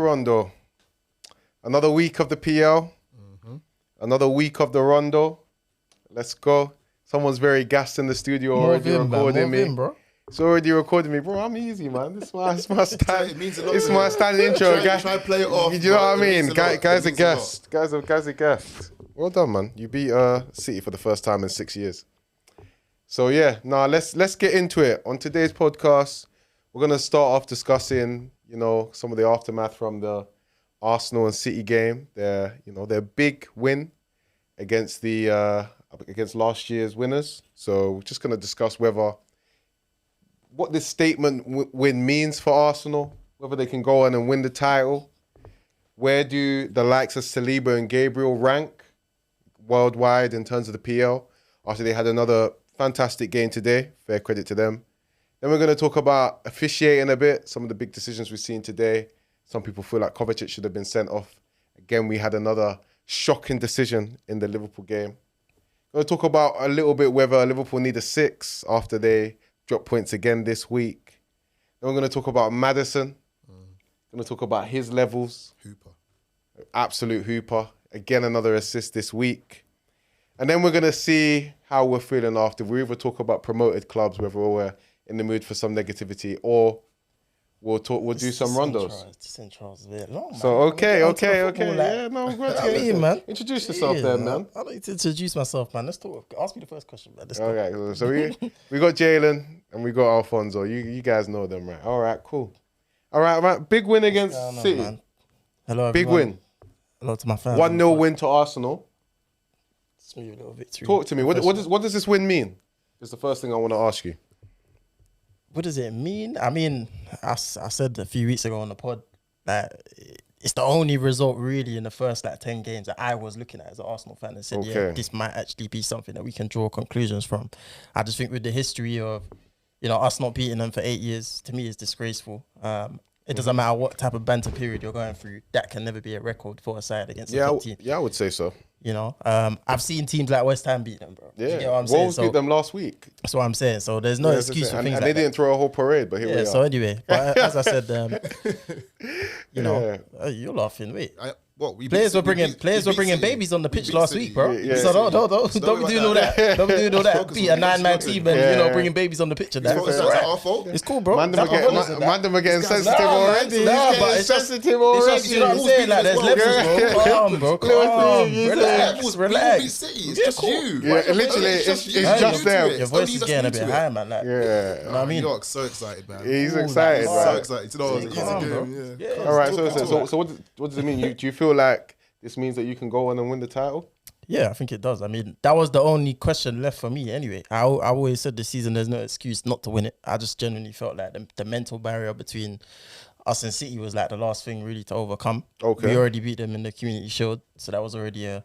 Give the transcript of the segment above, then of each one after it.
Rondo. Another week of the PL. Another week of the Rondo. Let's go. Someone's very gassed in the studio already recording me. Bro. It's already recording me, bro. I'm easy, man. This is my style. It means a lot. It's my style intro, guys. Try play it off. Do you know what I mean? Guys are a gassed. Guys are gassed. Well done, man. You beat City for the first time in 6 years. So yeah, let's get into it. On today's podcast, we're gonna start off discussing, some of the aftermath from the Arsenal and City game. Their big win against against last year's winners. So we're just gonna discuss what this statement win means for Arsenal, whether they can go on and win the title. Where do the likes of Saliba and Gabriel rank worldwide in terms of the PL after they had another fantastic game today? Fair credit to them. Then we're going to talk about officiating a bit, some of the big decisions we've seen today. Some people feel like Kovacic should have been sent off. Again, we had another shocking decision in the Liverpool game. We're going to talk about a little bit whether Liverpool need a 6 after they drop points again this week. Then we're going to talk about Maddison. Going to talk about his levels. Hooper. Absolute hooper. Again, another assist this week. And then we're going to see how we're feeling after. We either talk about promoted clubs, whether we're in the mood for some negativity, or we'll do some rondos. This intro's a bit long, man. So, okay. Like, Yeah, no, I'm glad man. Introduce yourself then, man. I need to introduce myself, man. Let's talk. Ask me the first question, man. Let's Okay, so we got Jalen and we got Alfonso. You guys know them, right? All right, cool. All right. Big win against City. Man. Hello, everyone. Big win. Hello to my fans. 1-0 win to Arsenal. Smooth little victory. Talk to me. What does this win mean? It's the first thing I want to ask you. What does it mean? I mean, I said a few weeks ago on the pod that it's the only result really in the first 10 games that I was looking at as an Arsenal fan and said, yeah, this might actually be something that we can draw conclusions from. I just think with the history of, us not beating them for 8 years, to me is disgraceful. It doesn't matter what type of banter period you're going through, that can never be a record for a side against a top team. Yeah, I would say so. I've seen teams like West Ham beat them, bro. Yeah, you get what I'm saying? Wolves beat them last week. That's what I'm saying. So there's no excuse for things like that. And they didn't throw a whole parade, but here we are. So anyway, but as I said, you're laughing. Wait. Players were bringing babies on the pitch last week, bro. So don't be doing all that. Don't be doing all that. Beat a 9-man team and bringing babies on the pitch and that. It's our fault. It's cool, bro. Man, them are getting sensitive already. No, but it's sensitive already. You know what I'm saying? Like there's levels, bro. Calm, bro. Calm. Relax. It's just you. Yeah, literally, it's just them. Your voice is getting a bit high, man. Like, yeah. You know what I mean? You're so excited, man. He's excited, So right? excited. All right, so what does it mean? Do you feel like this means that you can go on and win the title? Yeah, I think it does. I mean, that was the only question left for me anyway. I always said this season there's no excuse not to win it. I just genuinely felt like the mental barrier between us and City was like the last thing really to overcome. Okay. We already beat them in the Community Shield, so that was already a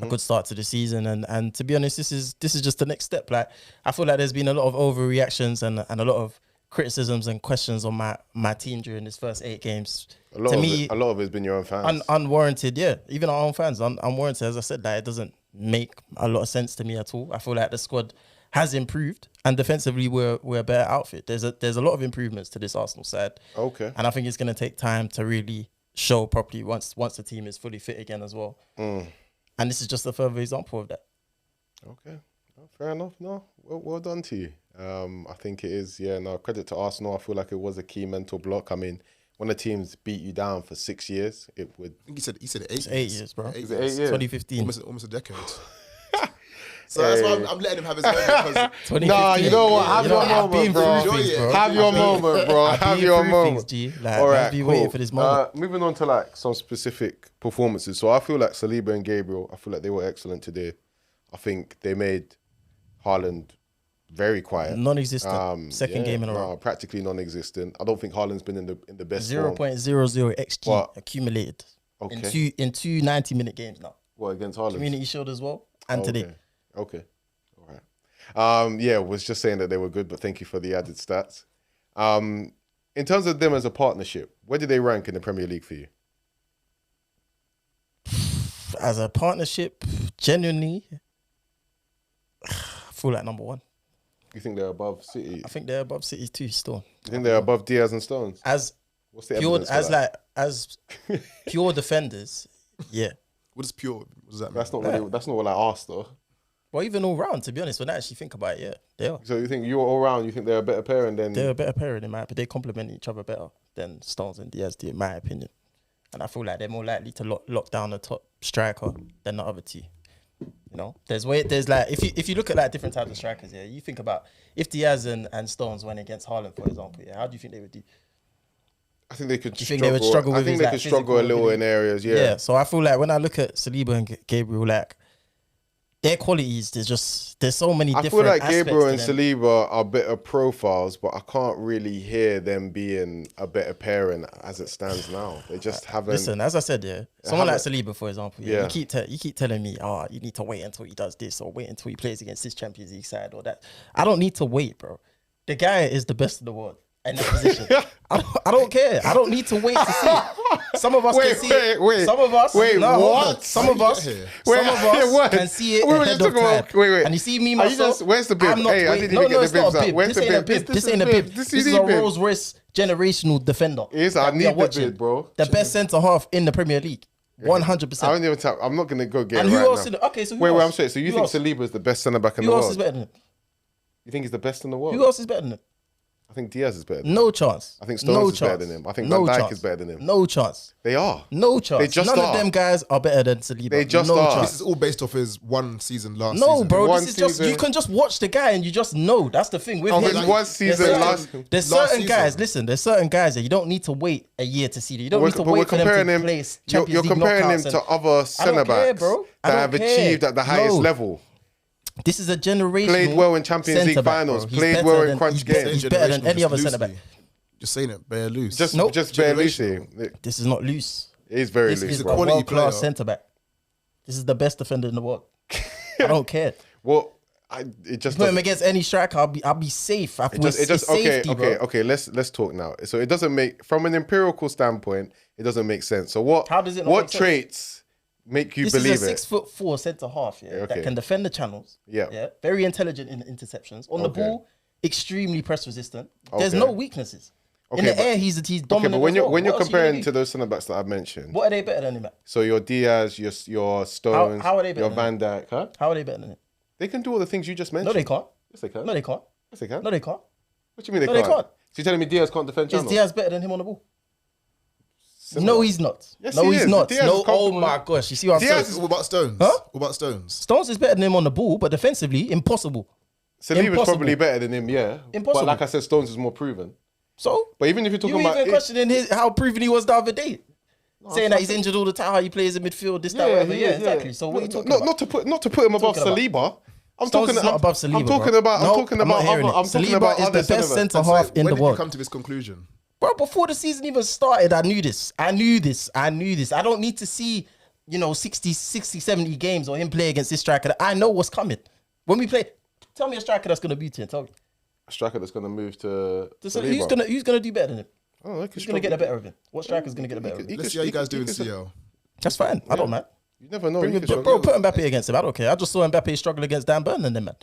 good start to the season. And to be honest, this is just the next step. Like, I feel like there's been a lot of overreactions and a lot of criticisms and questions on my team during this first 8 games. A lot of it's been your own fans. Unwarranted, yeah. Even our own fans, unwarranted. As I said, that it doesn't make a lot of sense to me at all. I feel like the squad has improved, and defensively we're a better outfit. There's a lot of improvements to this Arsenal side. Okay. And I think it's going to take time to really show properly once the team is fully fit again as well. And this is just a further example of that. Okay. No, fair enough. No, well done to you. I think it is. Yeah. No, credit to Arsenal. I feel like it was a key mental block. I mean, when a team's beat you down for 6 years, it would. I think he said 8 years. 8 years, bro. Is it 8 years? 2015. Almost a decade. So that's why I'm letting him have his moment. Because Nah, you know what? Have your moment, bro. Have your moment, bro. Have your moment. All right, be waiting for this moment. Moving on to some specific performances. So I feel like Saliba and Gabriel, I feel like they were excellent today. I think they made Haaland very quiet. Non-existent. Second game in a row. Practically non-existent. I don't think Haaland's been in the best form. 0.00 XG accumulated in two 90-minute games now. What, against Haaland? Community Shield as well, and today. Okay. All right. Was just saying that they were good, but thank you for the added stats. In terms of them as a partnership, where do they rank in the Premier League for you? As a partnership, genuinely, I feel like number 1. You think they're above City? I think they're above City too still. You think they're above Diaz and Stones? As What's the pure evidence for that? as pure defenders, yeah. What is pure? What does that mean? That's not what I asked though. Well, even all round, to be honest, when I actually think about it, yeah, they are. So you think you're all round? You think they're a better pair, and then They're a better pair in my opinion. They complement each other better than Stones and Diaz do, in my opinion. And I feel like they're more likely to lock down the top striker than the other two. You know, there's like if you look at like different types of strikers, yeah, you think about if Diaz and Stones went against Haaland, for example, yeah, how do you think they would do? I think they could. Do you think they would struggle? I think they could struggle a little in areas. Yeah. Yeah. So I feel like when I look at Saliba and Gabriel, like their qualities, there's so many. I different feel like aspects Gabriel and to them. Saliba are better profiles, but I can't really hear them being a better pairing as it stands now. They just haven't. Listen, as I said, yeah, someone like Saliba, for example, yeah, Yeah. you keep telling me, oh, you need to wait until he does this or wait until he plays against this Champions League side or that. I don't need to wait, bro. The guy is the best in the world in that position. I don't care. I don't need to wait to see it. Some of us can see it. Some of us. Wait, no, what? Some of us. Can see it ahead of time. Wait. And you see me myself. Where's the bib? I'm not, Hey, I wait, didn't no, even get it's the not bibs a out. bib. Where's This the ain't a bib? bib. This ain't a bib. This is a bib. Rolls Royce generational defender. I that we need are the watching. bib, bro. The best centre half in the Premier League. 100%. I don't even tap. I'm not gonna go get And it who right else? now. Okay, so who Wait, else? I'm sorry. So you Who think else? Saliba is the best centre back in Who the else world? is better than him? You think he's the best in the world? Who else is better than him? I think Diaz is better. Than him. No chance. I think Stones is better than him. I think Van Dijk is better than him. No chance. They are. No chance. They just None are. of them guys are better than Saliba. They just no are. Chance. This is all based off his one season last No, season. bro. One This is just season. you can just watch the guy and you just know. That's the thing with Oh, him. his one season last There's last certain season. guys. Listen, there's certain guys that you don't need to wait a year to see. You don't But need to we're wait for them comparing to him. play Champions You're League comparing him knockouts to other I centre don't care, backs bro. I that don't have care. achieved at the highest No. level. This is a generation. Played well in Champions League finals. Played well in crunch games. He's better than any other centre back. Just saying it, bare loose. Just Nope. bare loosely. This is not loose. It is very This loose. is a bro. quality world-class player. centre back. This is the best defender in the world. I don't care. Well, it just Put him doesn't. against any striker, I'll be safe. It just It's safety, bro. okay. Let's talk now. So it doesn't make, from an empirical standpoint, it doesn't make sense. So what? How does it not What make sense? traits make you This believe is a it? 6'4" centre half, yeah, okay. that can defend the channels. Yeah. Very intelligent in interceptions. On the Okay. ball, extremely press resistant. There's Okay. no weaknesses. In Okay, the but- air, he's Okay, dominant. but when as you're well. when you're What else you comparing gonna to do? those centre backs that I've mentioned, What are they better than him at? so your Diaz, your Stones, how are they better your than Van Dijk, huh? How are they better than him? They can do all the things you just mentioned. No, they can't. Yes, they can. No, they can't. Yes, they can. No, they can't. What do you mean No, they they can't? can't. So you're telling me Diaz can't defend Is channels? Diaz better than him on the ball? Similar. No, he's not. Yes, no, he he's is. not. Diaz No, is oh comfortable. my gosh. You see what I'm Diaz saying? What about Stones? Huh? What about Stones? Stones is better than him on the ball, but defensively, impossible. Saliba's Impossible. probably better than him, yeah. Impossible. But like I said, Stones is more proven. So, But even if you're talking you about even it- questioning how proven he was the other day. Saying that he's injured all the time, how he plays in midfield, this, that, whatever. he Yeah, is, exactly. So what are you talking not, about? Not to put him above Talking Saliba. I'm Stones talking is not above Saliba, I'm talking bro. about. No, I'm talking I'm not about. hearing Other, it. I'm talking Saliba about is other the best centre-backs. centre half in when the did you world. come to this conclusion? Bro, before the season even started, I knew this. I knew this. I don't need to see, 60, 70 games or him play against this striker. I know what's coming. When we play, tell me a striker that's going to beat him. Tell me. A striker that's going to move to Who's Saliba. gonna do better than him? Oh, they could Who's going to get the struggle. better of him? What striker's going to get the better of him? Let's see how you guys do in CL. That's fine. I don't mind. You never know. Bring You him, could bro, struggle. put Mbappe against him. I don't care. I just saw Mbappe struggle against Dan Burn and them, man.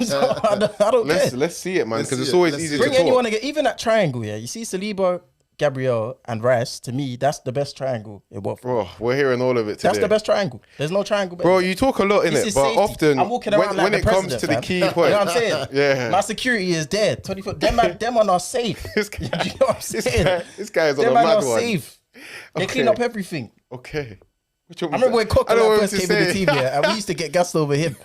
So, I don't care. Let's see it, man, Let's because see it's it. always Let's easy see to Bring talk. anyone again. Even that triangle, yeah. You see Saliba, Gabriel, and Rice. To me, that's the best triangle in what? Bro, we're hearing all of it today. That's the best triangle. There's no triangle better. Bro, you talk a lot in This it, is but safety. often I'm walking around when like it the comes president, to the fam. key You know point, what I'm saying? Yeah. My security is there. 24. Them man are safe. This You guy- know what I'm saying? this guy is on Them a man mad are one. safe. They Okay. clean up everything. Okay. What I you want me remember to when say? Coca I don't want first to came in the say. team, yeah, and we used to get gassed over him.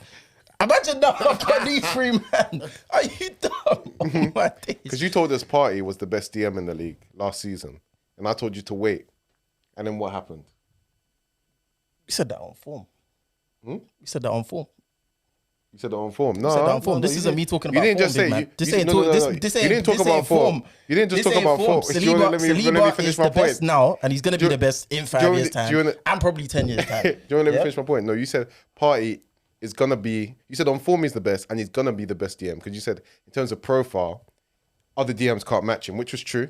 Imagine now I've got these three man. Are you dumb? Oh my days. Because you told us Partey was the best DM in the league last season, and I told you to wait. And then what happened? You said that on form. You said that on form. You said it on form. No, You said that on form. no, This you isn't didn't- me talking you about didn't form, just big say man. you- This you- ain't no, no, talk- no, this- no. this You ain't- didn't talk this about ain't form. You didn't just This talk ain't about form. form. Do you wanna let me Saliba finish is my the best point? now, and he's going to be Do- the best in do 5 you wanna- years' do time, you wanna- and probably 10 years' time. Do you want to let me Yeah? finish my point? No, you said Partey is gonna be. You said on form he's the best, and he's gonna be the best DM because you said in terms of profile, other DMs can't match him, which was true.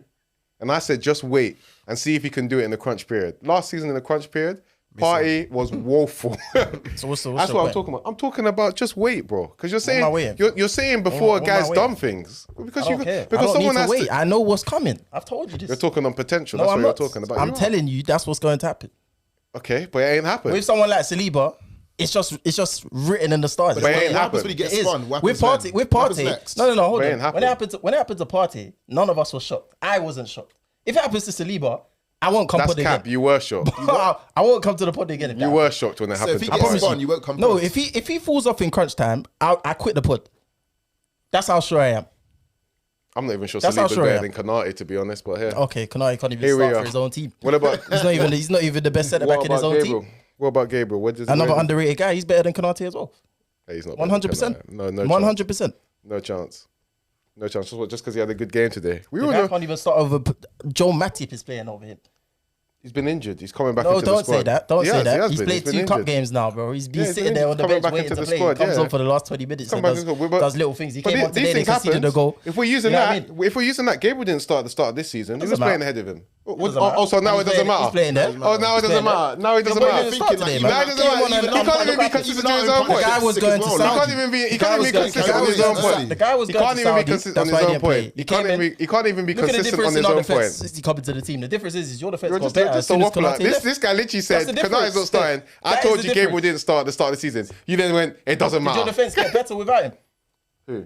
And I said just wait and see if he can do it in the crunch period. Last season in the crunch period, Party was woeful. So what's That's what I'm point? talking about. I'm talking about just wait, bro. Because you're What am I saying waiting? you're saying before What am I guys waiting? done things. Because I don't care. because I don't someone need has to wait. to. I know what's coming. I've told you this. You're talking on potential. No, That's I'm what not. you're talking about. I'm You are. telling you, that's what's going to happen. Okay, but it ain't happened. With someone like Saliba, it's just written in the stars. But it ain't What happens when he happened. gets It is. spun? What With happens party, then? with What happens party. next? No, hold But it on. ain't When it happened to party, none of us was shocked. I wasn't shocked. If it happens to Saliba, I won't come That's pod cap. again. You were shocked. I won't come to the pod again. If You that were happens. shocked when it So happened. if he to gets Party. spun, you won't come. No, post. if he falls off in crunch time, I quit the pod. That's how sure I am. I'm not even sure That's how Saliba's sure I better am. than Kanate, to be honest. But here, Okay, Kanai can't even Here we start are. for his own team. what about He's not even the best centre back what in his about own Gabriel? team. What about Gabriel? Where does Another where- underrated guy. He's better than Kanate as well. Hey, he's not better than 100%. Kanate. No, 100%. No chance. No chance. Just because he had a good game today. We The all guy know can't even start over. Joe Matip is playing over him. he's been injured. He's coming back No, into the don't squad. say that. Don't He say has, he that. has He's been. played been 2 cup injured. games now, bro. He's been Yeah, sitting there on the coming bench back waiting into to the play. squad, He comes yeah. on for the last 20 minutes and Come back into the squad. does little things. He But came on these today, they things conceded happen. a goal. If we're using You know what that, I mean? if we're using that, Gabriel didn't start at the start of this season. He was Doesn't playing matter. ahead of him. Doesn't matter. Oh, so now it doesn't matter. He's playing there. Oh, now it doesn't matter. Now it doesn't You're matter. playing start today, man. Now it doesn't matter. He can't even be consistent to his own The point. guy was going to He Saudi. can't even be. He The guy can't was even be going to consistent on his Saudi. own point. The guy was He going can't to even be Saudi. consistent on That's his why he own didn't play. point. He can't even be Look at the consistent on difference his in our own point. defense since he come into the team. The difference is your defense You're got just, better you're as just a soon as waffler. Konate left. This guy literally said, That's the difference. Kanai's not starting. I That told is you the Gabriel difference. didn't start at the start of the season. You then went, it doesn't Did your matter. defense get better without him? Who?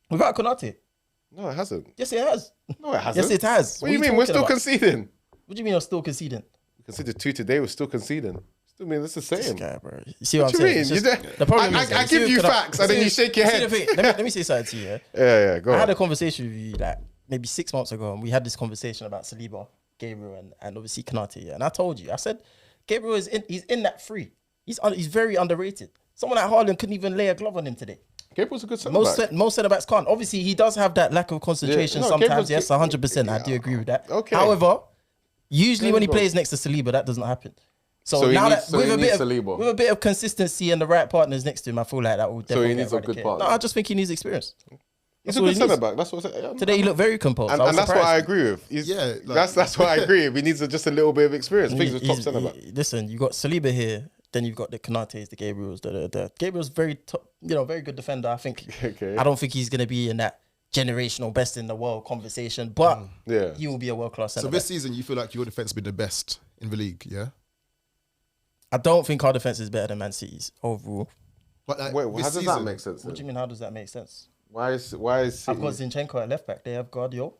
Without Konate? No, it hasn't. Yes, it has. No, it hasn't. Yes, it has. What do you mean? We're talking still about? conceding. What do you mean you're still conceding? We conceded 2 today. We're still conceding. Still mean it's the This same. guy, bro. You see what, What I'm you saying? mean? It's You just- don't- the problem is, I see, give you facts and then you shake your see head. the thing, let me say something to you. Yeah? Yeah, go I had on. a conversation with you like maybe 6 months ago, and we had this conversation about Saliba, Gabriel, and obviously Konate. Yeah? And I told you, I said Gabriel he's in that free. He's very underrated. Someone like Haaland couldn't even lay a glove on him today. Gabriel's a good centre back. Most centre backs can't. Obviously, he does have that lack of concentration Yeah, no, sometimes. Gabriel's- Yes, 100%. I do agree with that. Okay. However, usually There when you he go. plays next to Saliba, that doesn't happen. So he now needs- that so with he a needs bit of Saliba. with a bit of consistency and the right partners next to him, I feel like that will definitely he needs a good eradicate. partner. No, I just think he needs experience. He's That's a all good he centre needs. back. That's what I said. Today he looked very composed. And I was that's what I surprised. agree with. Yeah, like- That's what I agree with. He needs just a little bit of experience. I think he's a top centre back. Listen, you got Saliba here, then you've got the Konates, the Gabriels. The Gabriel's very top, very good defender. I think. Okay. I don't think he's gonna be in that generational best in the world conversation, but Yeah. he will be a world class So centre this back. season, you feel like your defense has been the best in the league, yeah? I don't think our defense is better than Man City's overall. But like, Wait, this how does that season- make sense? What do you mean? How does that make sense? Why is I've got Zinchenko at left back. They have Guardiola.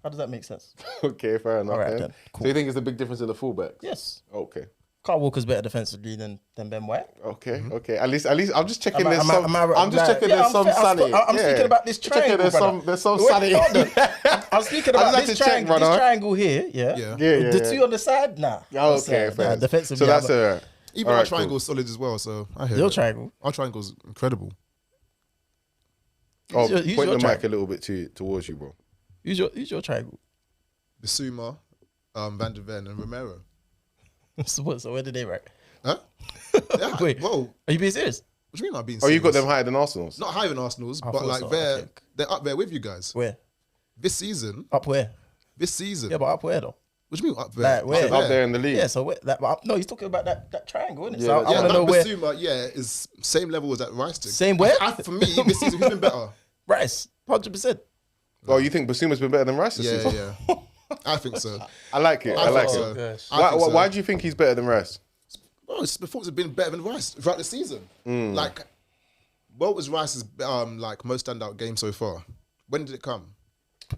How does that make sense? okay? Fair enough. All right, then. then. Cool. So you think it's a big difference in the fullbacks? Yes. Okay. Carl Walker's better defensively than Ben White. Okay. Okay. At least, I'm just checking. Am I- There's am I- some. am I right? I'm just Like, checking. yeah, There's I'm some fair. sanity. I'm Yeah. speaking about this Checking triangle, there's brother. some Wait, sanity. hold on. I'm speaking I'd about like this to check, triangle. This brother. triangle here. Yeah. Yeah. Yeah. The two on the side, nah. Oh, That's, okay. Fair. defensively, So that's yeah, a. Even All our right, triangle cool. is solid as well, so I hear Your it. triangle. Our triangle's incredible. Oh, Who's your point the mic triangle? a little bit towards you, bro. Who's your triangle? Bissouma, Van de Ven, and Romero. So where did they rank? Huh? Yeah, Wait. whoa. Are you being serious? What do you mean I'm being Oh, you got serious? them higher than Arsenal's. Not higher than Arsenal's, I but thought like so, they're okay. they're up there with you guys. Where? This season, Up where? yeah, But up where though? what do you mean up there? Like, where? Up there in the league. Yeah, so where? Like, no, he's talking about that triangle, isn't it? Yeah, So I yeah, want to that know where. Bissouma, is same level as that Rice thing. Same where? For me, this season who's been better? Rice, 100%. Oh, you think Basuma's been better than Rice this Yeah, season? yeah. I think so. I like it. I I like think it. so. gosh. I think so. Why do you think he's better than Rice? Oh, his performance has been better than Rice throughout the season. Mm. Like, what was Rice's like most standout game so far? When did it come?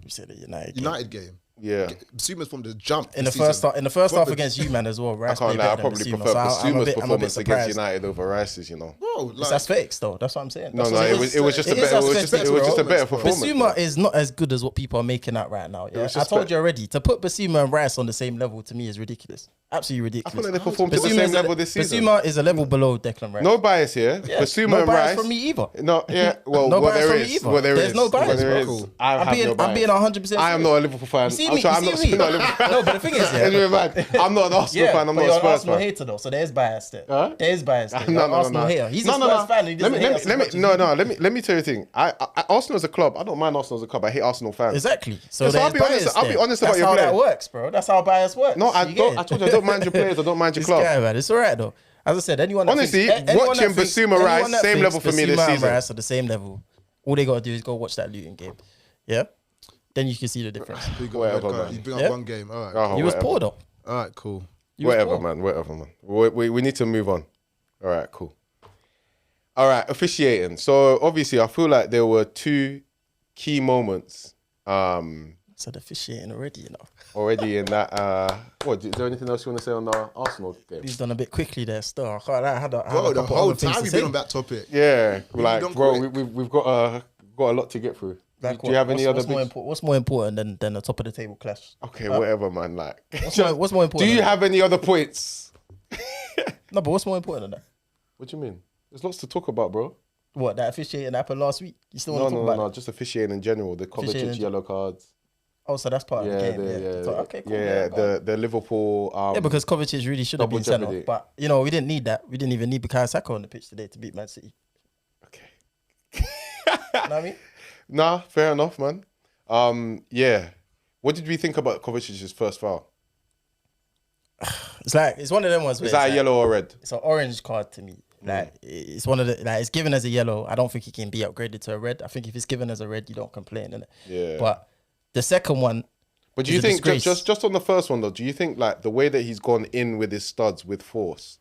You said the United. game. United game. Yeah. Assuming from the jump In the this first season. half, in the first half Proper- against you, man, as well. I Rice can't played lie. I better than probably Bissouma, prefer so I'm a Basuma's bit- I'm a bit performance against surprised. United over Rice's. Bro, That's fakes, though. That's what I'm saying. No, That's no, what it was just a It is better. It was as just fair, a bro. better performance. Basuma is not as good as what people are making out right now. Yeah? was I just told better. you already. To put Basuma and Rice on the same level to me is ridiculous. Absolutely I ridiculous. feel like they performed to the Basuma same is a- level this season. Basuma is a level below Declan Rice. No bias here. Yeah, Basuma no and bias Rice. from me either. No, yeah. Well, No what bias there from me is. either. What there There's is. no bias, What there bro. is. Cool. I have no bias. I'm being 100%. I am not a Liverpool fan. You see see me? I'm You see me? not a Liverpool fan. No, but the thing is, It's really bad. I'm not an Arsenal fan. I'm but not you're a an Spurs Arsenal fan. hater though, so there's bias there. Huh? There's bias there. No, You're an Arsenal hater. He's a Spurs fan. He doesn't hate us as much as you do. Let me tell you a thing. Arsenal as a club, I don't mind Arsenal as a club. I hate Arsenal fans. Exactly. So Yes, I'll there's be honest. bias I'll be there. honest about That's your how players. that works, bro. That's how bias works. No, I You don't. get I it? told you I don't mind your players. I don't mind your This club. guy, man, it's alright though. As I said, anyone that Honestly, thinks, anyone watching that thinks- Basuma anyone Rice, that same thinks level for me this Basuma and season. Rice are the same level. All they gotta do is go watch that Luton game. Yeah, then you can see the difference. You got Whatever, red card. man. You bring up Yeah. one game. All right. Oh, He was whatever. poor though. All right, cool. He was Whatever, poor. man. Whatever, man. We need to move on. All right, cool. All right, officiating. So obviously, I feel like there were two key moments So the officiating already, you know. already in that. What? Is there anything else you want to say on the Arsenal game? He's done a bit quickly there. Still, I can't. I had a Bro, the couple whole other things time to you've been say. on that topic. Yeah, like done bro, quick. we've got a lot to get through. Like Do you have any other? what's more important than the top of the table clash? Okay, whatever, man. Like, What's more important? do you than have any other points? that? No, but what's more important than that? What do you mean? There's lots to talk about, bro. What, that officiating happened last week? You still No, want to talk no, about no, it? just officiating in general. The Kovacic Officiating. yellow cards. Oh, so that's part of the game. Okay, cool. Yeah, go on. the Liverpool. Yeah, because Kovacic really should have double been sent off. jeopardy. But, you know, we didn't need that. We didn't even need Bukayo Saka on the pitch today to beat Man City. Okay. You know what I mean? Nah, fair enough, man. Yeah. What did we think about Kovacic's first foul? It's one of them ones where Is that it's a yellow or red? It's an orange card to me. Like it's one of the it's given as a yellow. I don't think it can be upgraded to a red. I think if it's given as a red, you don't complain, innit? Yeah. But the second one, But do you is a think disgrace. just on the first one though? Do you think like the way that he's gone in with his studs with force?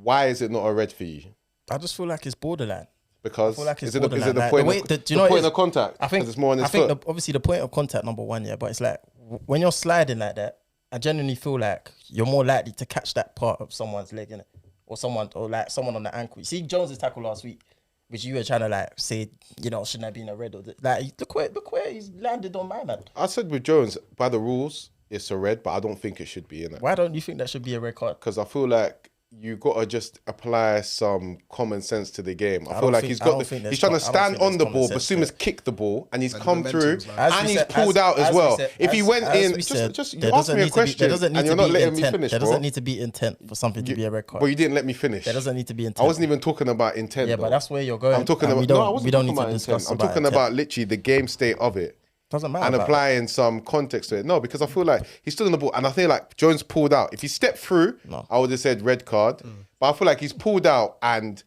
Why is it not a red for you? I just feel like it's borderline. Because I feel like it's is it the borderline. Like, point, the way- of, the- the do you know what point it of contact? I think 'Cause it's more on his I think foot. obviously the point of contact number one, yeah. But it's like when you're sliding like that, I genuinely feel like you're more likely to catch that part of someone's leg, innit? Or someone on the ankle. You see Jones's tackle last week, which you were trying to like say, you know, shouldn't have been a red or like look where he's landed on my man. I said with Jones, by the rules, it's a red, but I don't think it should be in it. Why don't you think that should be a red card? Because I feel like you got to just apply some common sense to the game. I feel don't like think- he's I got don't the, think there's he's trying to I don't stand think on there's the common ball, sense Basuma's there. kicked the ball and he's And the come through momentum's like- As and we he's said- pulled out as we well. said- If he as- went as in, we said, just you there asked doesn't me a need to be- question there doesn't need and to you're not be letting me intent. finish, There bro. doesn't need to be intent for something to be a red card. But you didn't let me finish. There doesn't need to be intent. I wasn't even talking about intent. Yeah, though. but that's where you're going. I'm talking and about. we don't, No, I wasn't we don't talking need to about discuss intent. I'm talking intent. about literally the game state of it. Doesn't matter. And about applying some context to it. No, because I feel like he stood on the ball and I feel like Jones pulled out. If he stepped through, No. I would have said red card. But I feel like he's pulled out and,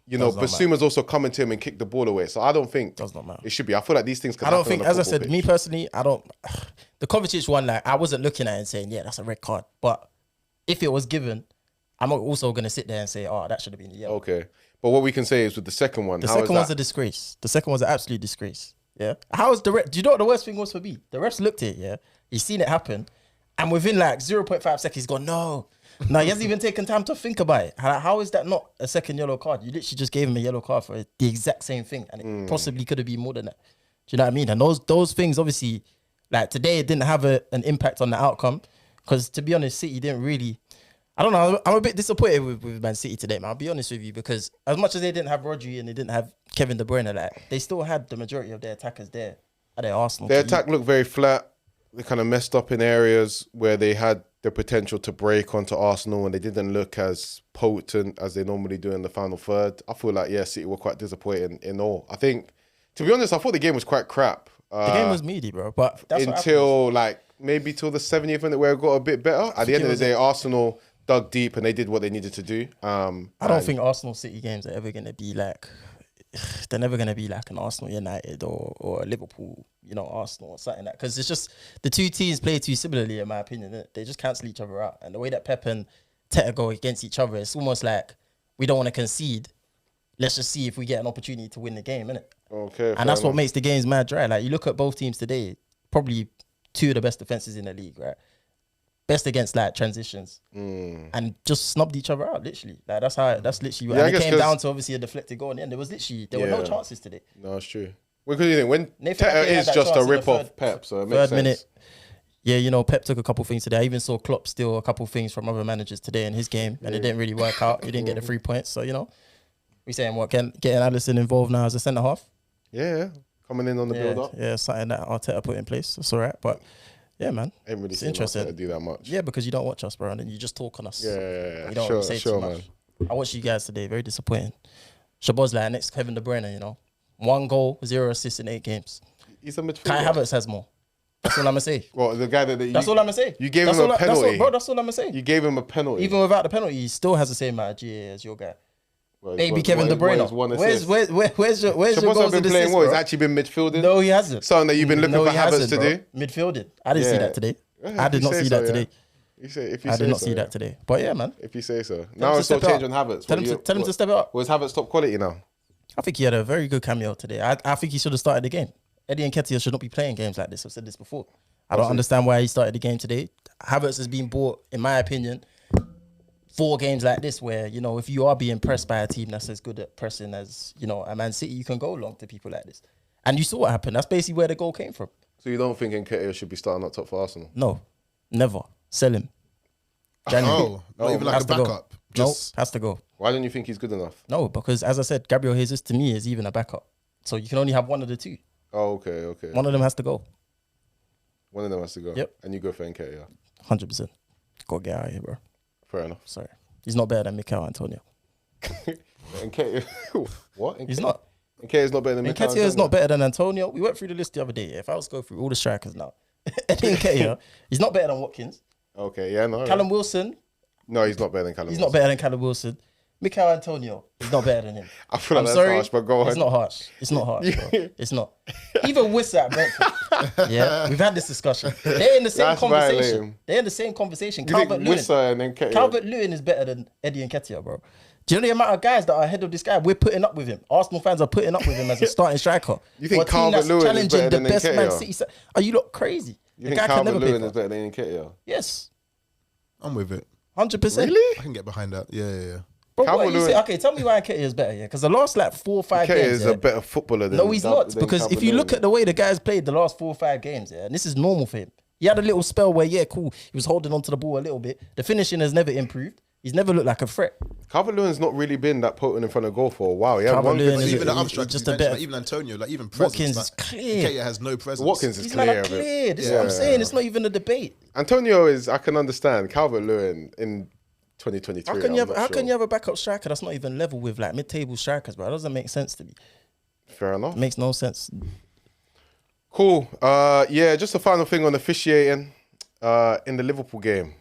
you know, Does not Basuma's also coming to him and kicked the ball away. So I don't think Does not matter. it should be. I feel like these things can I don't happen think, on a as I football said, me pitch. personally, I don't. The Kovacic one, like I wasn't looking at it and saying, yeah, that's a red card. But if it was given, I'm also going to sit there and say, oh, that should have been a yellow. Okay. But what we can say is with the second one, The how is second one's a that? disgrace. The second one's an absolute disgrace. Yeah. How is the ref? Do you know what the worst thing was for me? The refs looked at it, yeah. He's seen it happen. And within like 0.5 seconds, he's gone, no. No, he hasn't even taken time to think about it. How is that not a second yellow card? You literally just gave him a yellow card for the exact same thing. And it possibly could have been more than that. Do you know what I mean? And those things, obviously, like today, it didn't have an impact on the outcome. Because to be honest, City didn't really... I don't know. I'm a bit disappointed with Man City today, man. I'll be honest with you, because as much as they didn't have Rodri and they didn't have Kevin De Bruyne, like they still had the majority of their attackers there at their Arsenal. Their attack looked very flat. They kind of messed up in areas where they had the potential to break onto Arsenal and they didn't look as potent as they normally do in the final third. I feel like, yeah, City were quite disappointing in all. I think, to be honest, I thought the game was quite crap. The game was meaty, bro. But that's what until like maybe till the 70th minute where it got a bit better. At the end of the day, Arsenal dug deep and they did what they needed to do. I don't think Arsenal City games are ever going to be like, they're never going to be like an Arsenal United or a Liverpool, you know, Arsenal or something like that. Because it's just, the two teams play too similarly, in my opinion. Innit? They just cancel each other out. And the way that Pep and Teta go against each other, it's almost like we don't want to concede. Let's just see if we get an opportunity to win the game, innit? Okay. And that's what makes the games mad dry. Like, you look at both teams today, probably two of the best defenses in the league, right? Best against like transitions and just snubbed each other out, literally. Like that's literally Yeah, and I it guess came down to obviously a deflected goal in the end. There were no Yeah. chances today. No, it's true. Because you think when Nathan Teta Ake had is that just a chance in the rip off third- Pep, so it makes Third sense. minute. Yeah, you know, Pep took a couple things today. I even saw Klopp steal a couple things from other managers today in his game, and it didn't really work out. He didn't get the 3 points. So, you know, we saying what, getting Alisson involved now as a centre half? Yeah, coming in on the build-up. Yeah, something that Arteta put in place. That's all right. But yeah, man, Ain't really it's seen interesting. Arteta do that much. Yeah, because you don't watch us, bro, and then you just talk on us. Yeah. You don't really say too much. I watched you guys today. Very disappointing. Szoboszlai next Kevin De Bruyne, you know. 1 goal, 0 assists in 8 games. He's a midfielder. Kai Havertz has more. That's all I'm going to say. Well, the guy that... That's all I'm going to say. You gave him a penalty. That's all I'm going to say. You gave him a penalty. Even without the penalty, he still has the same amount of GA as your guy. Well, Maybe Kevin De Bruyne. Where's your goals and assists, bro? He's actually been midfielding? No, he hasn't. Something that you've been looking for Havertz to do? Midfielding. I didn't see that today. I did not see that today. I did not see that today. But yeah, man. If you say so. Now it's all change on Havertz. Tell him to step it up. Was Havertz top quality now? I think he had a very good cameo today. I think he should have started the game. Eddie Nketiah should not be playing games like this. I've said this before. I don't understand why he started the game today. Havertz has been bought, in my opinion, 4 games like this where, you know, if you are being pressed by a team that's as good at pressing as, you know, a Man City, you can go long to people like this. And you saw what happened. That's basically where the goal came from. So you don't think Nketiah should be starting up top for Arsenal? No, never. Sell him. January. Not even like a backup. Has to go. Why don't you think he's good enough? No, because as I said, Gabriel Jesus to me is even a backup. So you can only have one of the two. Oh, okay. One of them has to go. One of them has to go. Yep. And you go for Nketiah. 100%. Gotta get out of here, bro. Fair enough. Sorry. He's not better than Mikel Antonio. Nketiah. What? He's not. Nketiah's not better than Mikel Nketiah is not better than Antonio. We went through the list the other day. If I was to go through all the strikers now, Eddie Nketiah, he's not better than Watkins. Okay, yeah, no. Callum Wilson. No, he's not better than Callum Wilson. He's not better than Callum Wilson. Mikel Antonio, he's not better than him. I feel like that's harsh, but go on. It's not harsh. It's not harsh, bro. It's not. Even Wissa at Brentford. Yeah, we've had this discussion. They're in the same conversation. Violating. They're in the same conversation. Wissa and Nketiah. Calvert-Lewin is better than Eddie Nketiah, bro. Do you know the amount of guys that are ahead of this guy? We're putting up with him. Arsenal fans are putting up with him as a starting striker. You think Calvert-Lewin is better than the best Nketiah? Man City? Are you lot crazy? You think Calvert-Lewin is better than Nketiah? Yes. I'm with it. 100%. Really? I can get behind that. Yeah. Bro, what you say? Okay, tell me why Nketiah is better, yeah? Because the last 4 or 5 games, is a better footballer than... No, he's not. Because if you look at the way the guys played the last 4 or 5 games, yeah, and this is normal for him. He had a little spell where, he was holding onto the ball a little bit. The finishing has never improved. He's never looked like a threat. Calvert-Lewin's not really been that potent in front of goal for a while. Yeah, even the abstract, just a bit. Even Antonio, like even presence. Watkins is clear. Nketiah has no presence. Watkins is He's clear. clear. This is what I'm saying. It's not even a debate. Antonio is. I can understand Calvert-Lewin in 2023. How can you have a backup striker that's not even level with like mid-table strikers, bro? That doesn't make sense to me. Fair enough. It makes no sense. Cool. Yeah, just a final thing on officiating. In the Liverpool game,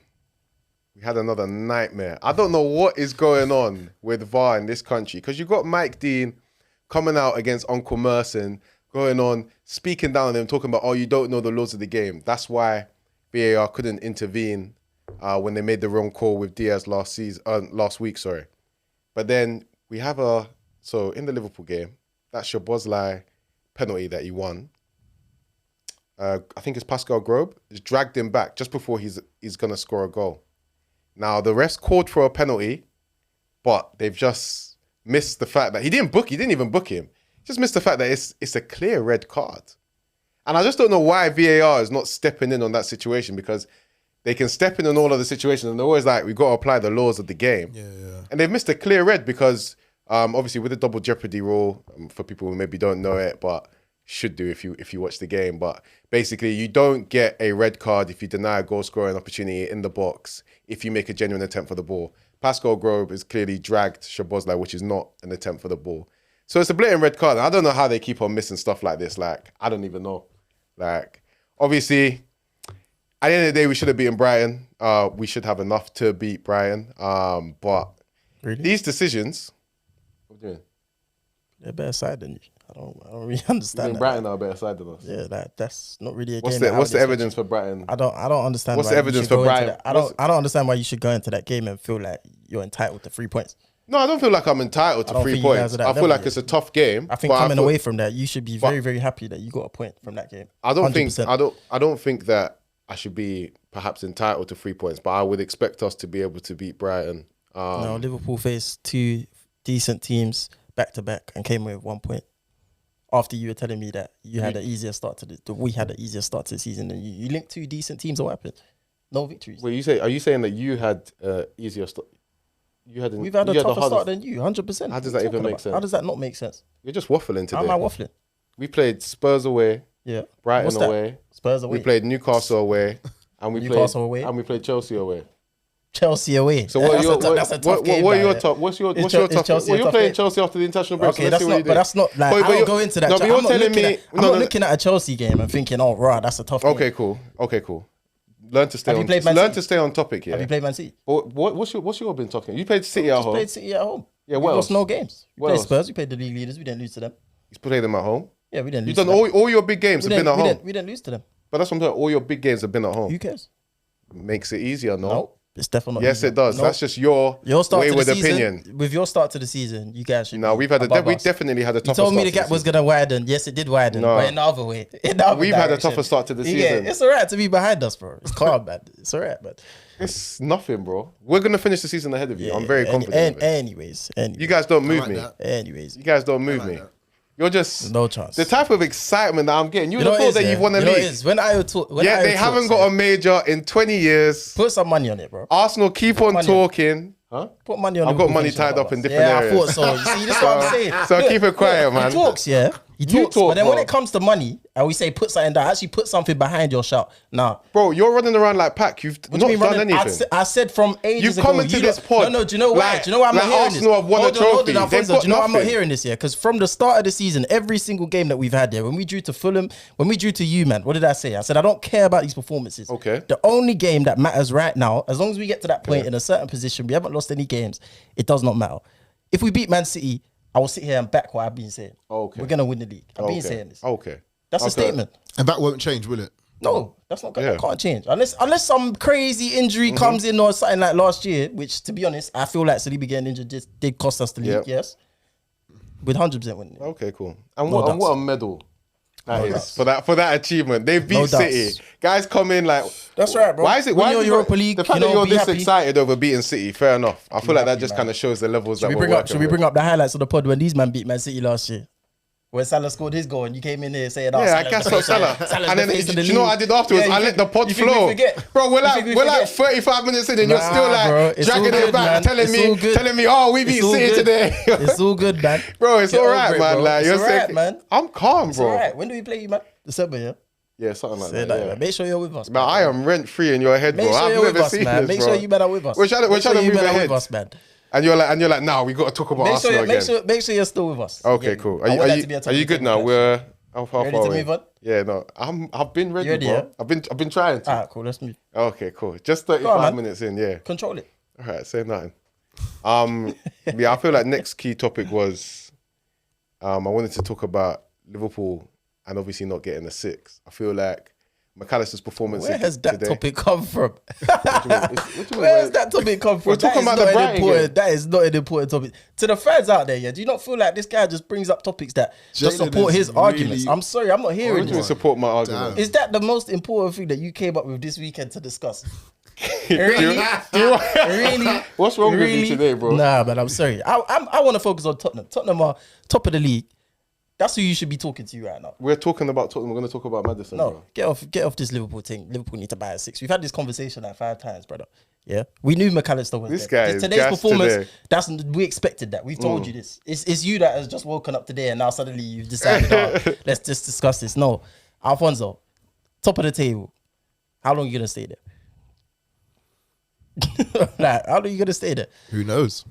we had another nightmare. I don't know what is going on with VAR in this country, because you got Mike Dean coming out against Uncle Merson, going on, speaking down on him, talking about, oh, you don't know the laws of the game. That's why VAR couldn't intervene when they made the wrong call with Diaz last week. But then we have in the Liverpool game, that Szoboszlai penalty that he won. I think it's Pascal Grobe, has dragged him back just before he's going to score a goal. Now, the refs called for a penalty, but they've just missed the fact that he didn't even book him. Just missed the fact that it's a clear red card. And I just don't know why VAR is not stepping in on that situation, because they can step in on all of the situations and they're always like, we've got to apply the laws of the game. Yeah. And they've missed a clear red because obviously with the double jeopardy rule, for people who maybe don't know it, but should do if you watch the game, but basically you don't get a red card if you deny a goal scoring opportunity in the box if you make a genuine attempt for the ball. Pascal Grobe has clearly dragged Szoboszlai, which is not an attempt for the ball. So it's a blatant red card. I don't know how they keep on missing stuff like this. Like, I don't even know. Like, obviously, at the end of the day, we should have beaten Brighton. We should have enough to beat Brighton. But really? These decisions, what are you doing? They're a better side than you. I don't really understand that. Brighton are a better side than us. Yeah, that's not really a what's game. What's the evidence for Brighton? I don't understand. What's the evidence for Brighton? I don't understand why you should go into that game and feel like you're entitled to 3 points. No, I don't feel like I'm entitled to 3 points. I feel like it's a tough game. I think coming away from that, you should be very, very happy that you got a point from that game. I don't think that I should be perhaps entitled to 3 points, but I would expect us to be able to beat Brighton. No, Liverpool faced 2 decent teams back to back and came away with 1 point. After you were telling me that you had an easier start to we had an easier start to the season, and you linked 2 decent teams. What happened? No victories. Wait, are you saying that you had easier start? We've had a tougher start than you, 100%. How does that even make sense? How does that not make sense? You're just waffling today. How am I waffling? We played Spurs away, Yeah. Brighton What's that? away. Spurs away. We played Newcastle away, and we Newcastle away. and we played Chelsea away. Chelsea away. So what That's a tough game. what are your top? What's your top? Chelsea Well, a you're tough playing game? Chelsea after the international break. Okay, so let's see what you do. but that's not like I don't go into that. No, but you're telling me I'm not looking at a Chelsea game and thinking, oh, right, that's a tough game. Okay, cool. Learn to stay Have you on. played Man Learn City? to stay on topic. Yeah. Have you played Man City? What's your been talking? You played City at Just home. played City at home. Yeah, we what lost else? no games. We What played else? Spurs. We played the league leaders. We didn't lose to them. You played them at home. Yeah, we didn't You've lose done to them. all your big games have been at home. We didn't lose to them. But that's what I'm talking. All your big games have been at home. Who cares? Makes it easier, no? No, it's definitely not. Yes, easier. it does. No. That's just your start to the wayward season. opinion. With your start to the season, you guys should. No, be we above us. definitely had a You tougher told me start the to gap was season. going to widen. Yes, it did widen. No. But in the other way. In the other We've had a direction. tougher start to the Yeah, season. it's all right to be behind us, bro. It's calm, man. It's all right, man. It's nothing, bro. We're gonna finish the season ahead of you. I'm very confident. of it. Anyways. You guys don't move like me. that. Anyways. You guys don't move like me. that. You're just No chance. the type of excitement that I'm getting. You would know have what it thought is, that you've won a you know what it league. is? When I talk, Yeah, they haven't got a major in 20 years. Put some money on it, bro. Arsenal keep on money. talking. Huh? Put money on. I've got Liverpool money finishing tied above up in us. different Yeah, areas. I thought so. You see, this is what I'm saying. So keep it quiet, man. He talks, yeah. He You talks, talk, but then when bro. it comes to money, and we say put something down, actually put something behind your shout. Nah. Bro, you're running around like Pac. You've What not do you done mean running? anything. I said from ages You've ago. come into you this don't- pod No, do you know why? like- Do you know why I'm like not hearing Arsenal this? have won a Hold on, trophy. Alfonso, They've do you know why I'm not got hearing this? Yeah, because from the start of the season, every single game that we've had there, when we drew to Fulham, when we drew to you, man, what did I say? I said I don't care about these performances. Okay. The only game that matters right now, as long as we get to that point in a certain position, we haven't lost any games. It does not matter. If we beat Man City, I will sit here and back what I've been saying. Okay. We're gonna win the league. I've been Okay. saying this. Okay. That's a Okay. statement. And that won't change, will it? No, that's not gonna Yeah. can't change unless some crazy injury comes in or something like last year. Which, to be honest, I feel like Saliba getting injured just did cost us the league. Yep. Yes, with 100% winning. Okay, cool. And No what, doubts. what a medal that No is doubts. for that achievement. They beat No doubts. City. Guys come in like That's right, bro. Why is it? Win Why your is it Europa League, The fact you that know, you're be this happy. excited over beating City, fair enough. I feel like that happy, just man. kind of shows the levels that Should we're working we with. bring up the highlights of the pod when these man beat Man City last year? When Salah scored his goal and you came in here saying, "Oh, Yeah, I Salah's guess the so, face Salah. of- Salah's And the then, face of do the you know what I league." did afterwards? Yeah, I you let the pod think we flow. forget? Bro, we're You think we like forget? 35 minutes in and you're Nah, still like bro, it's dragging all it good, back, man. telling me, oh, we It's beat all City good. today. It's all good, man. Bro, it's Get all over right, it, man. bro. Like It's you're all right, saying, man. I'm calm, It's bro. all right. When do we play you, man? December, yeah. Yeah, something like Say that. that, Yeah. man. Make sure you're with us. Man, I am rent free in your head, bro. Make sure I've you're with never us, seen man. this, Make bro. sure you better with us. We're trying to Make sure you move better ahead. with us, man. And you're like, nah, we got to talk about Arsenal again. Make sure you're still with us. Okay, Yeah. cool. I want that to be a Are you good now? clash. We're how far Ready to away? move on? Yeah, no, I've been ready, You ready, bro. yeah? I've been trying to. Alright, cool. Let's move. Okay, cool. Just Go 35 on, man. minutes in, yeah. Control it. All right, say nothing. Yeah, I feel like next key topic was, I wanted to talk about Liverpool and obviously not getting a 6. I feel like McAllister's performance Where has that today. topic come from? What do you mean, Where has that topic come from? We're talking That about is the not an Brighton important- game. That is not an important topic. To the fans out there, yeah, do you not feel like this guy just brings up topics that just Jalen support is his arguments? really- I'm sorry, I'm not What hearing do you mean this. support my argument? Damn. Is that the most important thing that you came up with this weekend to discuss? Do Really? you- Really? What's wrong with you today, bro? Nah, man, I'm sorry. I want to focus on Tottenham. Tottenham are top of the league. That's who you should be talking to right now. We're talking about Tottenham. We're going to talk about Maddison, No, bro. get off this Liverpool thing. Liverpool need to buy a 6. We've had this conversation like 5 times, brother. Yeah, we knew McAllister was This there. guy is Today's gassed performance. today. We expected that. We've told you this. It's you that has just woken up today and now suddenly you've decided, oh, let's just discuss this. No, Alfonso, top of the table. How long are you gonna stay there? Like, how long are you gonna stay there? Who knows?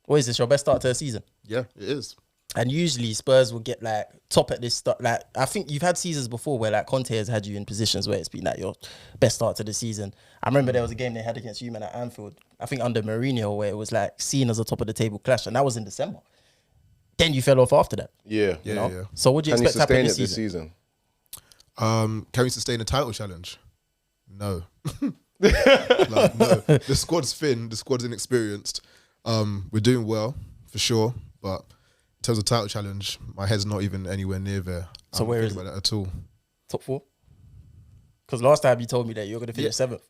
What is this? Your best start to a season? Yeah, it is. And usually Spurs will get like top at this start. Like I think you've had seasons before where like Conte has had you in positions where it's been like your best start to the season. I remember there was a game they had against you man at Anfield. I think under Mourinho where it was like seen as a top of the table clash, and that was in December. Then you fell off after that. Yeah. You know? Yeah. So what do you Can you expect to happen sustain it this this season? season? Can we sustain a title challenge? No. Like, no. The squad's thin. The squad's inexperienced. We're doing well for sure, but in terms of title challenge, my head's not even anywhere near there. So I'm where not is thinking about that at all? Top 4? Because last time you told me that you're gonna finish Yeah. 7th.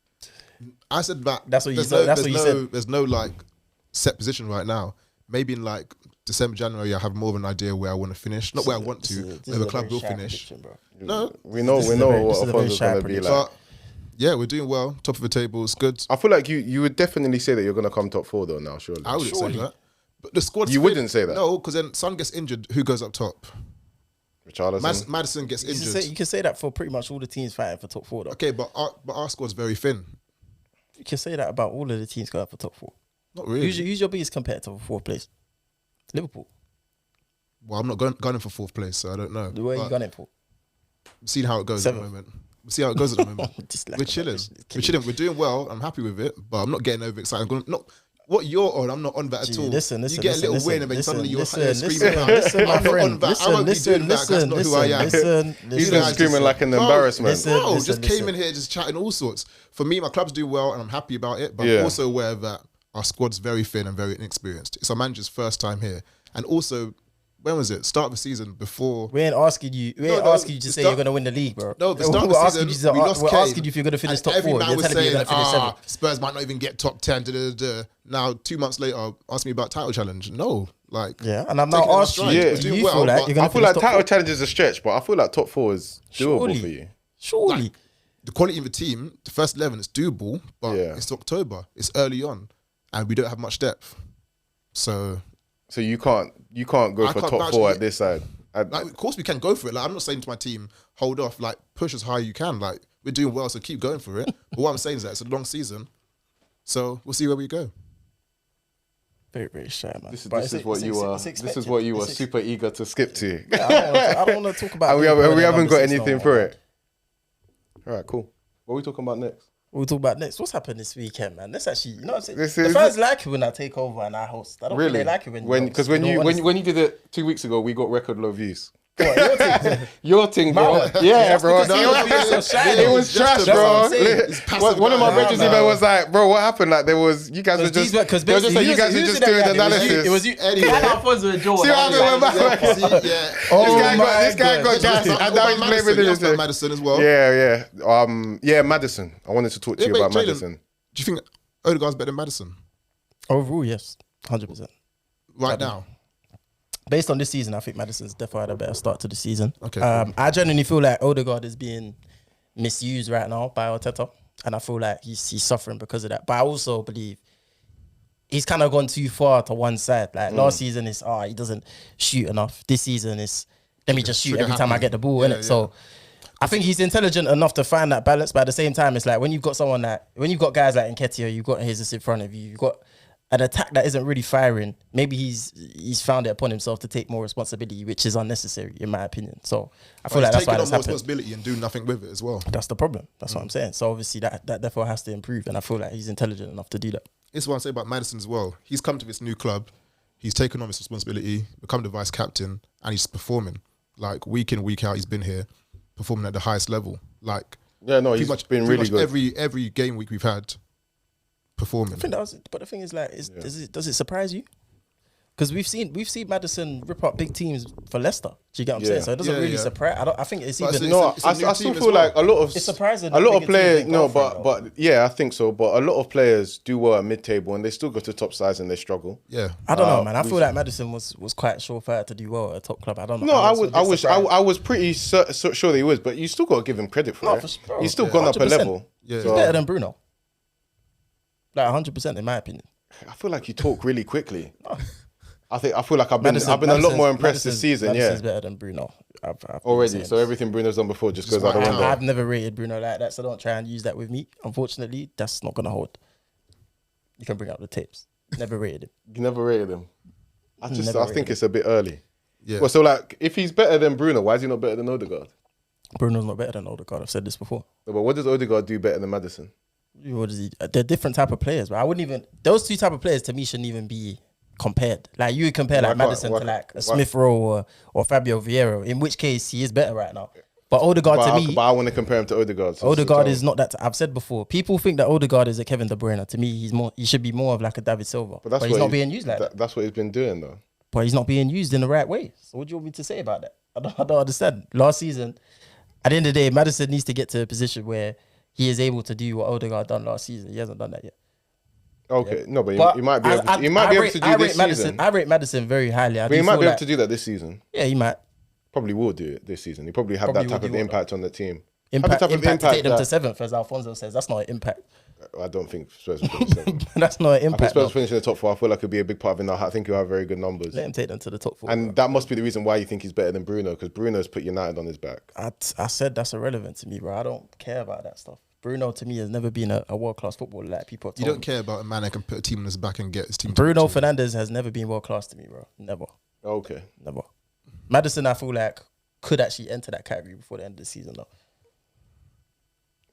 I said that. That's what you there's said- that's what you said. There's no like set position right now. Maybe in like December, January, I have more of an idea where I want to finish. Not where I want to, where the club will finish. No, We know This is a very what Alfonso's shy going to be prediction. like. but yeah, we're doing well. Top of the table, it's good. I feel like you would definitely say that you're going to come top 4 though now, surely. I wouldn't Surely. say that. But the squad's You thin. wouldn't say that? No, because then Son gets injured. Who goes up top? Richarlison. Maddison gets injured. You can say that for pretty much all the teams fighting for top 4, though. Okay, but our squad's very thin. You can say that about all of the teams going for top 4. Not really. Who's your biggest competitor for 4th place? Liverpool. Well, I'm not gunning for 4th place, so I don't know. Where are you gunning for? Seeing how it goes 7th. at the moment. We'll see how it goes at the moment. We're chilling. We're doing well. I'm happy with it, but I'm not getting overexcited. What you're on, I'm not on that at all. Listen, you get a little win and then suddenly you're screaming. Listen, my friend. I won't be doing that. That's not who I am. He's been screaming like an embarrassment. Just came in here just chatting all sorts. For me, my club's doing well and I'm happy about it, but I'm also aware that our squad's very thin and very inexperienced. It's our manager's first time here. And also, when was it? Start of the season before. We ain't asking you. We ain't asking you to say you're going to win the league, bro. No, the start of the season, we lost Kane. We're asking you if you're going to finish top 4. You're telling me you're going to finish 7th. Spurs might not even get top 10. Now, 2 months later, ask me about title challenge. No, and I'm not asking you. I feel like title challenge is a stretch, but I feel like top 4 is doable for you. Surely. The quality of the team, the first 11 is doable, but it's October. It's early on, and we don't have much depth. So you can't go for top 4 at this side. Of course we can go for it. I'm not saying to my team, hold off. Push as high you can. We're doing well, so keep going for it. But what I'm saying is that it's a long season, so we'll see where we go. Very, very shy, man. This is what you were super eager to skip to. I don't want to talk about. And we haven't got anything for it. All right, cool. What are we talking about next? What we talk about next? What's happened this weekend, man? Let's actually, you know what I'm saying? The fans like it when I take over and I host. I don't really like it because when you did it 2 weeks ago, we got record low views. What, your thing, bro. Yeah, bro. It was trash, bro. One of my bridges even was like, bro, what happened? You guys were just doing analysis. It was you. Anyway. Alfonso and Joel. See what happened with This guy got gassed. And now he's blaming him. Madison as well. Yeah, Madison. I wanted to talk to you about Madison. Do you think Odegaard's better than Madison? Overall, yes. 100%. Right now? Based on this season, I think Madison's definitely had a better start to the season. Okay. I genuinely feel like Odegaard is being misused right now by Arteta, and I feel like he's suffering because of that. But I also believe he's kind of gone too far to one side. Last season is he doesn't shoot enough. This season is let me just shoot every time I get the ball, innit? So I think he's intelligent enough to find that balance. But at the same time, it's like when you've got guys like Nketiah, you've got Jesus in front of you, you've got an attack that isn't really firing, maybe he's found it upon himself to take more responsibility, which is unnecessary, in my opinion. So I feel like that's why that's happened. Responsibility and do nothing with it as well. That's the problem. That's what I'm saying. So obviously that therefore has to improve, and I feel like he's intelligent enough to do that. It's what I say about Maddison as well. He's come to this new club, he's taken on his responsibility, become the vice captain, and he's performing. Week in, week out, he's been here, performing at the highest level. He's been really good. Every game week we've had, performing. I think but the thing is, does it surprise you? Because we've seen Maddison rip up big teams for Leicester. Do you get what I'm saying? So it doesn't really surprise. I think it's even. I still feel like a lot of it's surprising. A lot of players, but I think so. But a lot of players do well at mid-table and they still go to top sides and they struggle. Yeah, I don't know, man. I feel like Maddison was quite surefire to do well at a top club. I don't know. No, I was pretty sure that he was, but you still got to give him credit for it. He's still gone up a level. Yeah. He's better than Bruno. 100% in my opinion. I feel like you talk really quickly. I feel like I've been a lot more impressed this season. Madison's better than Bruno. I've already. So everything Bruno's done before just goes out the window. I've never rated Bruno like that, so don't try and use that with me. Unfortunately, that's not gonna hold. You can bring out the tapes. Never rated him. You never rated him. I think it's a bit early. Yeah. Well, so if he's better than Bruno, why is he not better than Odegaard? Bruno's not better than Odegaard. I've said this before. No, but what does Odegaard do better than Maddison? What is he? They're different type of players, but I wouldn't even. Those two type of players to me shouldn't even be compared. You would compare Maddison to a Smith Rowe or Fabio Vieira, in which case he is better right now. But Odegaard to me, but I want to compare him to Odegaard. Odegaard is not that. I've said before, people think that Odegaard is a Kevin De Bruyne. To me, he should be more of like a David Silva. But he's not being used like that. That's what he's been doing though. But he's not being used in the right way. So what do you want me to say about that? I don't understand. Last season, at the end of the day, Maddison needs to get to a position where he is able to do what Odegaard done last season. He hasn't done that yet. Okay, no, but he might be able to do this season. I rate Maddison very highly. But he might be able to do that this season. Yeah, he might. Probably will do it this season. He probably have that type of impact on the team. Impact to take them to 7th, as Alfonso says. That's not an impact. I don't think Spurs will finish seventh. That's not an I think impact. Spurs finish in the top 4. I feel like it'll be a big part of it. I think he'll have very good numbers. Let him take them to the top 4. And that must be the reason why you think he's better than Bruno, because Bruno's put United on his back. I said that's irrelevant to me, bro. I don't care about that stuff. Bruno, to me, has never been a world-class footballer like people have told You don't me. care about a man that can put a team on his back and get his team. Bruno Fernandes has never been world-class to me, bro. Never. Okay. Never. Maddison, I feel like, could actually enter that category before the end of the season, though.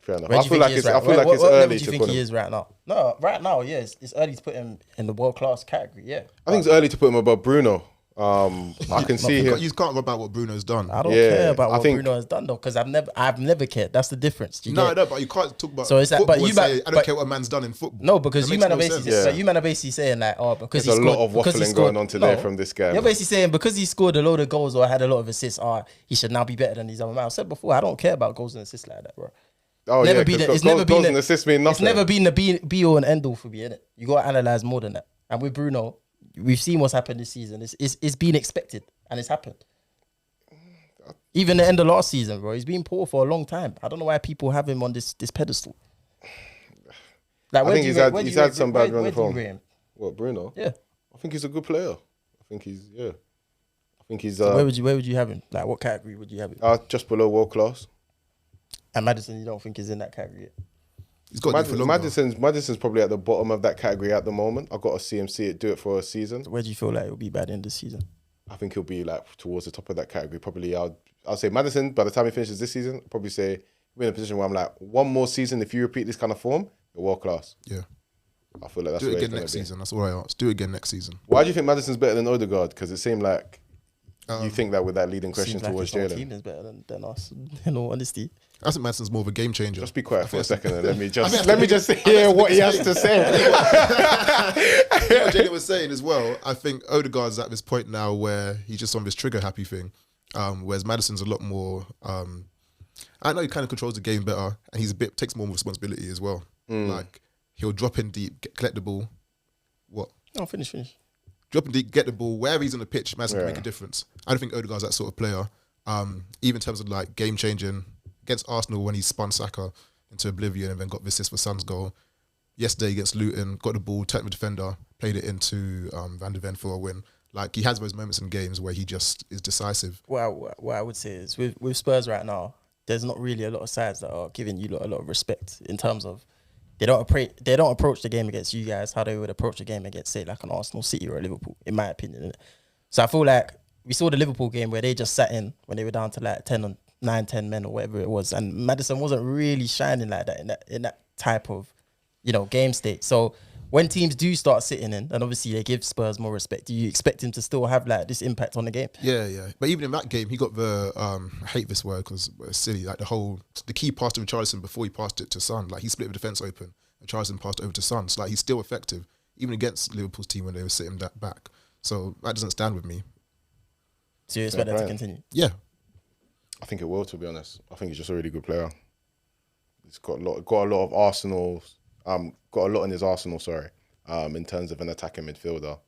Fair enough. Where do you think he is right- I feel like what it's level early do you to think put he him. is right now? No, right now, yeah, it's early to put him in the world-class category, yeah. I think it's early to put him above Bruno. I can see him. You can't go about what Bruno's done. I don't Yeah, care about I what think- Bruno has done, though, because I've never cared. That's the difference. Do you No, get it? no, but you can't talk about So it's like- football but you and say, might- I don't care what a man's done in football. No, because That you makes man are no basically sense. Yeah. you man are basically saying like, oh, because There's he a lot scored, of because he waffling scored, going on today from this guy, You're man. basically saying because he scored a load of goals or had a lot of assists, he should now be better than these other men. I've said before, I don't care about goals and assists like that, bro. Oh, Never yeah, been. 'cause It's never been. goals and assists mean It's nothing. never been the be all and end all for me, innit? You got to analyze more than that. And with Bruno, we've seen what's happened this season. It's been expected and it's happened. Even the end of last season, bro, he's been poor for a long time. I don't know why people have him on this pedestal. Like, I think he's had some bad run of form. What, Bruno? Yeah. I think he's a good player. I think he's Where would you have him? Like, what category would you have him? just below world class. And Maddison, you don't think is in that category yet? He's got to do it for longer. Madison's probably at the bottom of that category at the moment. I've got to see him do it for a season. So where do you feel like it'll be by the end of the season? I think he'll be like towards the top of that category. Probably I'll say Madison, by the time he finishes this season, I'll probably say we're in a position where I'm like, one more season, if you repeat this kind of form, you're world class. Yeah. I feel like that's Do it where again he's next gonna be. season. That's all I ask. Do it again next season. Why do you think Madison's better than Odegaard? Because it seemed like you think that with that leading question Seems like towards his whole Jalen. team is better than us, in all honesty. I think Madison's more of a game changer. Just be quiet for a second and let me just I hear what he has to say. What Jalen was saying as well, I think Odegaard's at this point now where he's just on this trigger happy thing, whereas Madison's a lot more. I know he kind of controls the game better, and he's takes more responsibility as well. Like he'll drop in deep, collect the ball. What? No, finish. Drop in deep, get the ball wherever he's on the pitch. Madison can make a difference. I don't think Odegaard's that sort of player. Even in terms of like game changing against Arsenal when he spun Saka into oblivion and then got the assist for Son's goal. Yesterday against Luton, got the ball, turned the defender, played it into Van de Ven for a win. Like he has those moments in games where he just is decisive. What I would say is with Spurs right now, there's not really a lot of sides that are giving you a lot of respect in terms of they don't approach the game against you guys how they would approach the game against, say, like an Arsenal, City or a Liverpool, in my opinion. Innit? So I feel like we saw the Liverpool game where they just sat in when they were down to like 10 men or whatever it was, and Maddison wasn't really shining like that in that type of game state. So when teams do start sitting in, and obviously they give Spurs more respect, do you expect him to still have like this impact on the game? Yeah. But even in that game, he got the I hate this word because it's silly. Like the key pass to Richarlison before he passed it to Son. Like he split the defense open. Richarlison passed it over to Son. So like he's still effective, even against Liverpool's team when they were sitting that back. So that doesn't stand with me. So you expect that to continue? Yeah. I think it will, to be honest. I think he's just a really good player. He's got a lot of Arsenal's. Got a lot in his arsenal, in terms of an attacking midfielder,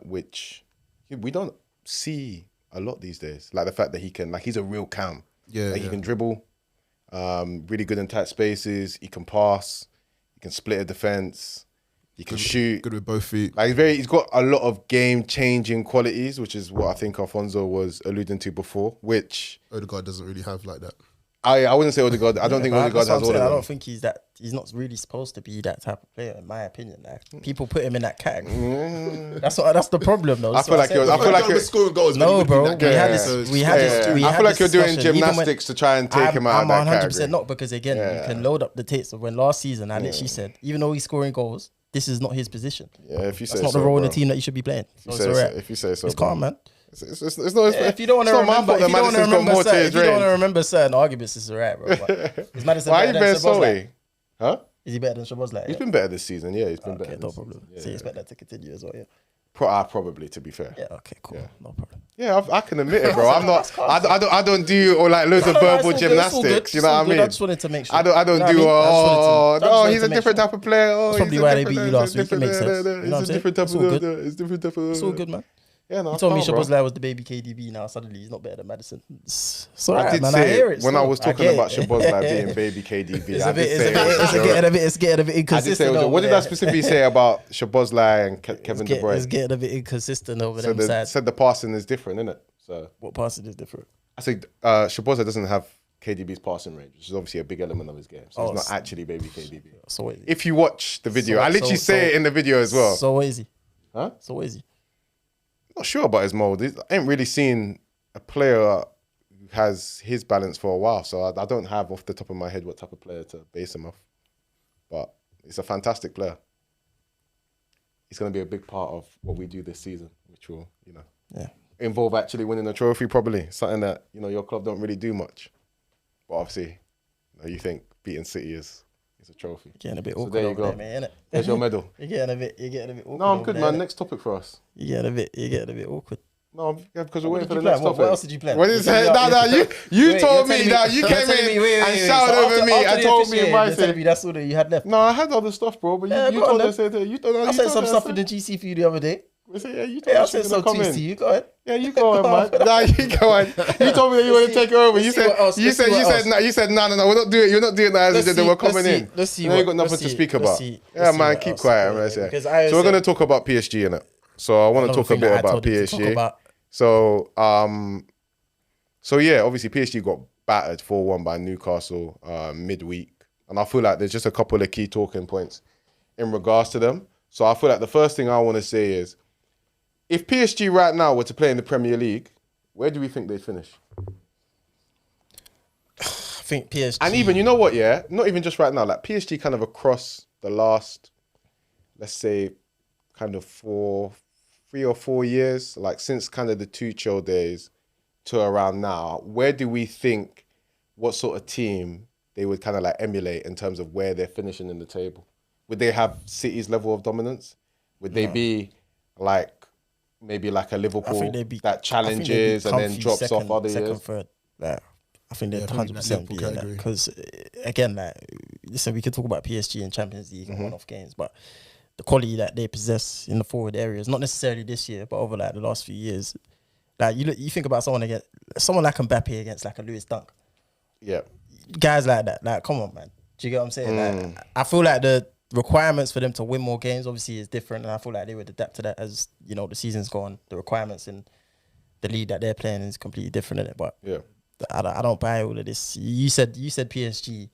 which we don't see a lot these days. Like the fact that he can, like he's a real cam. Yeah, He can dribble, really good in tight spaces. He can pass, he can split a defense, he can shoot. Good with both feet. Like he's got a lot of game-changing qualities, which is what I think Alfonso was alluding to before, which Odegaard doesn't really have like that. I wouldn't say Odegaard. I don't think Odegaard has all of them. I don't think he's that. He's not really supposed to be that type of player, in my opinion. Like people put him in that category. That's the problem, though. I feel like you're scoring goals. No, bro. I feel like you're doing gymnastics to try and take him out of that category. I'm 100% not, because again, you can load up the tapes of when last season I literally said, even though he's scoring goals, this is not his position. Yeah, if you say that's not so, the role in bro. the team that you should be playing. If you say so, it's bro. calm, man. It's not. If you don't want to remember, if you don't want to remember certain arguments, it's alright, bro. Is Maddison Why are you better being than sorry? Szoboszlai? Huh? Is he better than Szoboszlai? He's been better this season. Yeah, he's been better. Okay, no problem. So you expect that to continue as well, yeah? Probably, to be fair. Yeah. Okay. Cool. Yeah. No problem. Yeah, I can admit it, bro. I'm not. I don't do like loads of verbal gymnastics. You know what I mean? I just wanted to make sure. I don't do. He's a different type of player. That's probably why they beat you last week. It makes sense. It's a different type of. It's all good, man. Yeah, no, You told me calm, bro. Szoboszlai was the baby KDB. Now suddenly he's not better than Maddison. It's all I right, did man. say I hear it when I still. was talking about Szoboszlai being baby KDB. It's getting a bit inconsistent. What did I specifically say about Szoboszlai and Kevin De Bruyne? It's getting a bit inconsistent over So them sides. said the passing is different, isn't it? So What passing is different? I said Szoboszlai doesn't have KDB's passing range, which is obviously a big element of his game. So he's not actually baby KDB. So easy. If you watch the video, I literally say it in the video as well. So easy. Huh? So easy. Not sure about his mold. I ain't really seen a player who has his balance for a while, so I don't have off the top of my head what type of player to base him off. But he's a fantastic player. He's going to be a big part of what we do this season, which will, involve actually winning a trophy. Probably something that your club don't really do much. But obviously, you think beating City is a trophy. Getting a bit awkward. So there you go. There, innit? There's your medal. You're getting a bit awkward. No, I'm good, man. Innit? Next topic for us. You're getting a bit awkward. No, because we're waiting for the plan? next topic. What else did you plan? What did you say? You Wait, told you're me telling that you you're came telling in me, and shouted over me and told me my You're telling me thing. that's all that you had left. No, I had other stuff, bro. But you told us that you don't know. I said some stuff in the GC for you the other day. I said, you Yeah, I told said us some come tweets in. to you. Go ahead. Yeah, you go on, man. Nah, you go on. You told me that you want to take it over. You said, no, we're not doing it. You're not doing that as you did. We're coming in. Let's see. Now you got nothing to speak about. Yeah, man, keep quiet. So we're gonna talk about PSG innit? So I want to talk a bit about PSG. So yeah, obviously PSG got battered 4-1 by Newcastle midweek, and I feel like there's just a couple of key talking points in regards to them. So I feel like the first thing I want to say is, if PSG right now were to play in the Premier League, where do we think they'd finish? I think PSG. And even, you know what, yeah? Not even just right now, like PSG kind of across the last, let's say, kind of 3 or 4 years, like since kind of the Tuchel days to around now, where do we think, what sort of team they would kind of like emulate in terms of where they're finishing in the table? Would they have City's level of dominance? Would they be like, maybe like a Liverpool that challenges and then drops off other years? Third. Like, I think they'd 100% be in that. Because again, like, listen, we could talk about PSG and Champions League and one-off games, but the quality that they possess in the forward areas, not necessarily this year, but over like the last few years, like you think about someone like Mbappe against like a Lewis Dunk. Yeah. Guys like that, like, come on, man. Do you get what I'm saying? Like, I feel like the requirements for them to win more games obviously is different, and I feel like they would adapt to that as the season's gone. The requirements in the league that they're playing is completely different in it. But yeah, I don't buy all of this. You said PSG.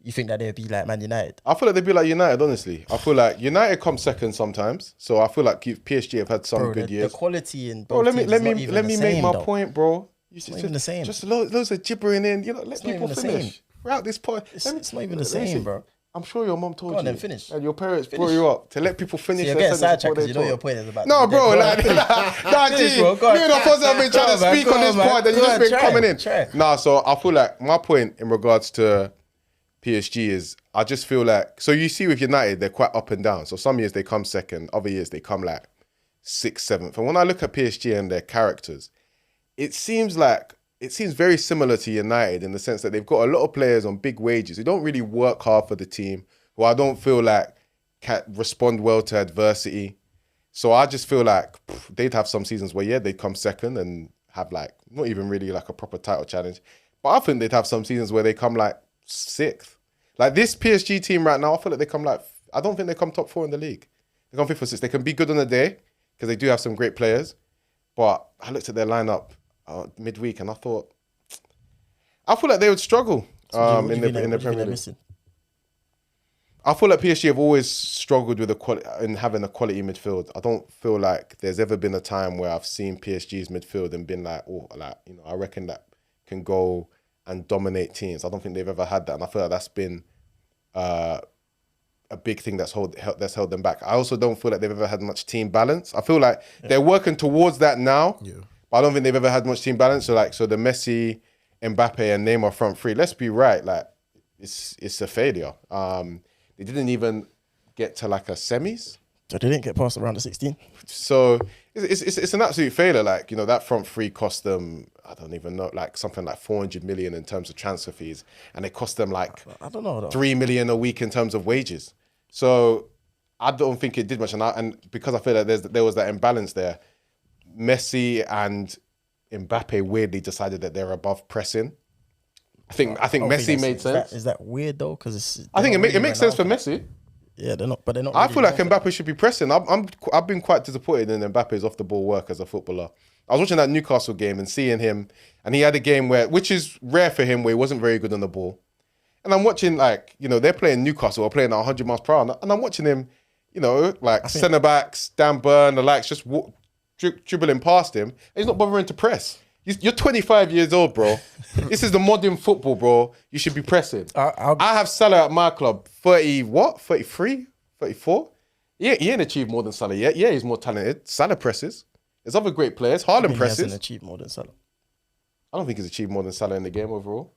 You think that they'd be like Man United? I feel like they'd be like United. Honestly, I feel like United come second sometimes. So I feel like PSG have had some good years. The quality in bro, both let me make my point, bro. It's not even the same. Just loads of gibbering in. Let people finish. Throughout this point, it's not even the same, bro. I'm sure your mom told you. Go on then, finish. And your parents brought you up to let people finish. So you're getting sidetracked because you know your point is about. No, bro, like, G, me and the person have been trying to speak on this pod and you've just been coming in. Nah, so I feel like my point in regards to PSG is, I just feel like, so you see with United, they're quite up and down. So some years they come second, other years they come like 6th, 7th. And when I look at PSG and their characters, it seems very similar to United in the sense that they've got a lot of players on big wages who don't really work hard for the team, who I don't feel like can respond well to adversity. So I just feel like they'd have some seasons where, they'd come second and have like, not even really like a proper title challenge. But I think they'd have some seasons where they come like 6th. Like this PSG team right now, I feel like they come like, I don't think they come top 4 in the league. They come 5th or 6th. They can be good on the day because they do have some great players. But I looked at their lineup midweek and I feel like they would struggle in the Premier League. I feel like PSG have always struggled with in having a quality midfield. I don't feel like there's ever been a time where I've seen PSG's midfield and been like, I reckon that can go and dominate teams. I don't think they've ever had that, and I feel like that's been a big thing that's held them back. I also don't feel like they've ever had much team balance. I feel like they're working towards that now. Yeah. I don't think they've ever had much team balance. So the Messi, Mbappe, and Neymar front three. Let's be right, like it's a failure. They didn't even get to like a semis. So they didn't get past around the 16. So it's an absolute failure. Like that front three cost them, I don't even know, like something like 400 million in terms of transfer fees, and it cost them like I don't know though. 3 million a week in terms of wages. So I don't think it did much, and because I feel like there was that imbalance there. Messi and Mbappe weirdly decided that they're above pressing. I think Messi made sense. Is that weird though? Because I think it makes sense for Messi. Yeah, they're not. But they're not. I feel like Mbappe should be pressing. I've been quite disappointed in Mbappe's off the ball work as a footballer. I was watching that Newcastle game and seeing him, and he had a game which is rare for him, where he wasn't very good on the ball. And I'm watching, like, you know, they're playing Newcastle or playing at 100 miles per hour, and I'm watching him, you know, like centre backs, Dan Burn, the likes, just dribbling past him. And he's not bothering to press. You're 25 years old, bro. This is the modern football, bro. You should be pressing. I have Salah at my club, 33, 34. Yeah, he ain't achieved more than Salah yet. Yeah, he's more talented. Salah presses. There's other great players. Haaland presses. He hasn't achieved more than Salah. I don't think he's achieved more than Salah in the game overall.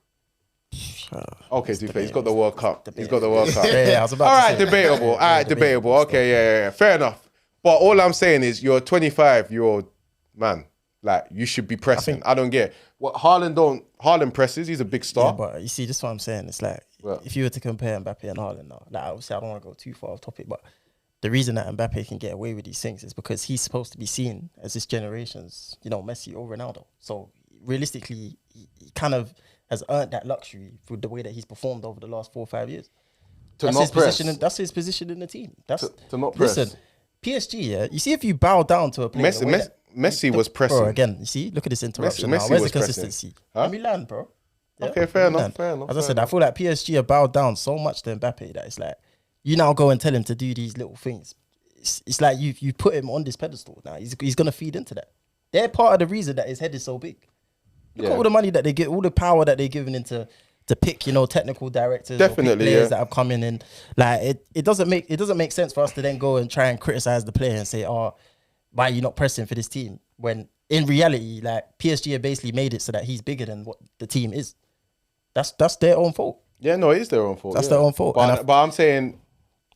Okay, to be fair, he's got the World Cup. He's got the World Cup. Yeah, I was about all to right, say debatable. All right, debatable. Okay, yeah. Fair enough. But all I'm saying is, you're a 25-year-old man. Like, you should be pressing. I don't get it. What Haaland presses. He's a big star. Yeah, but you see, this is what I'm saying. It's like, if you were to compare Mbappe and Haaland now, like, obviously I don't want to go too far off topic, but the reason that Mbappe can get away with these things is because he's supposed to be seen as this generation's, you know, Messi or Ronaldo. So realistically, he kind of has earned that luxury through the way that he's performed over the last 4 or 5 years. That's his position in the team. That's to not press. Listen, PSG, yeah. You see, if you bow down to a player, Messi was pressing. Bro, again, you see, look at this interruption now. Where's the consistency? Let me land, bro. Yeah, okay, fair enough. As I said, I feel like PSG have bowed down so much to Mbappe that it's like, you now go and tell him to do these little things. It's like you put him on this pedestal now. He's going to feed into that. They're part of the reason that his head is so big. Look at all the money that they get, all the power that they're giving into to pick, you know, technical directors, definitely, or players that have come in, and like it doesn't make sense for us to then go and try and criticize the player and say, oh, why are you not pressing for this team? When in reality, like, PSG have basically made it so that he's bigger than what the team is. That's their own fault. Yeah, no, it is their own fault. That's their own fault. But I'm saying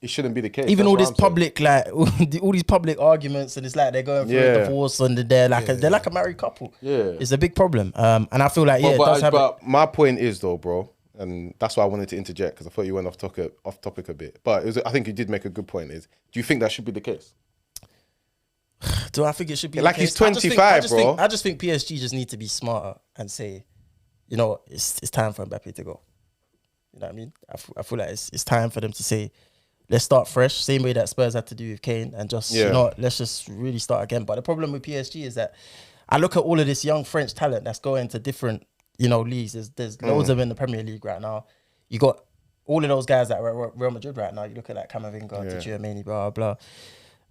it shouldn't be the case. Even all this public, like all these public arguments, and it's like they're going through a divorce and they're like a married couple. Yeah, it's a big problem. And I feel like but my point is though, bro, and that's why I wanted to interject, because I thought you went off topic a bit. But I think you did make a good point. Is, do you think that should be the case? Do I think it should be like, he's 25, bro? I just think PSG just need to be smarter and say, you know, it's time for Mbappe to go. You know what I mean? I feel like it's time for them to say, let's start fresh, same way that Spurs had to do with Kane, and just, you know, let's just really start again. But the problem with PSG is that I look at all of this young French talent that's going to different, you know, leagues. There's loads of them in the Premier League right now. You got all of those guys that are at Real Madrid right now. You look at like Camavinga, Tchouaméni, blah, blah.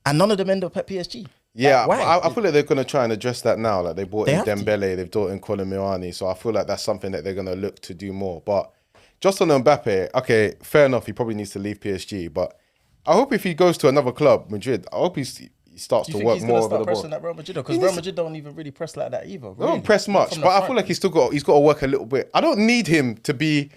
And none of them end up at PSG. Yeah, like, I feel like they're going to try and address that now. Like, they brought in Dembele, they've brought in Colomboani. So I feel like that's something that they're going to look to do more. But just on Mbappe, okay, fair enough, he probably needs to leave PSG. But I hope if he goes to another club, Madrid, I hope he starts to work more over the ball. At Real Madrid, because Real Madrid don't even really press like that either. Really. They don't press much, but I feel like he's got to work a little bit. I don't need him to be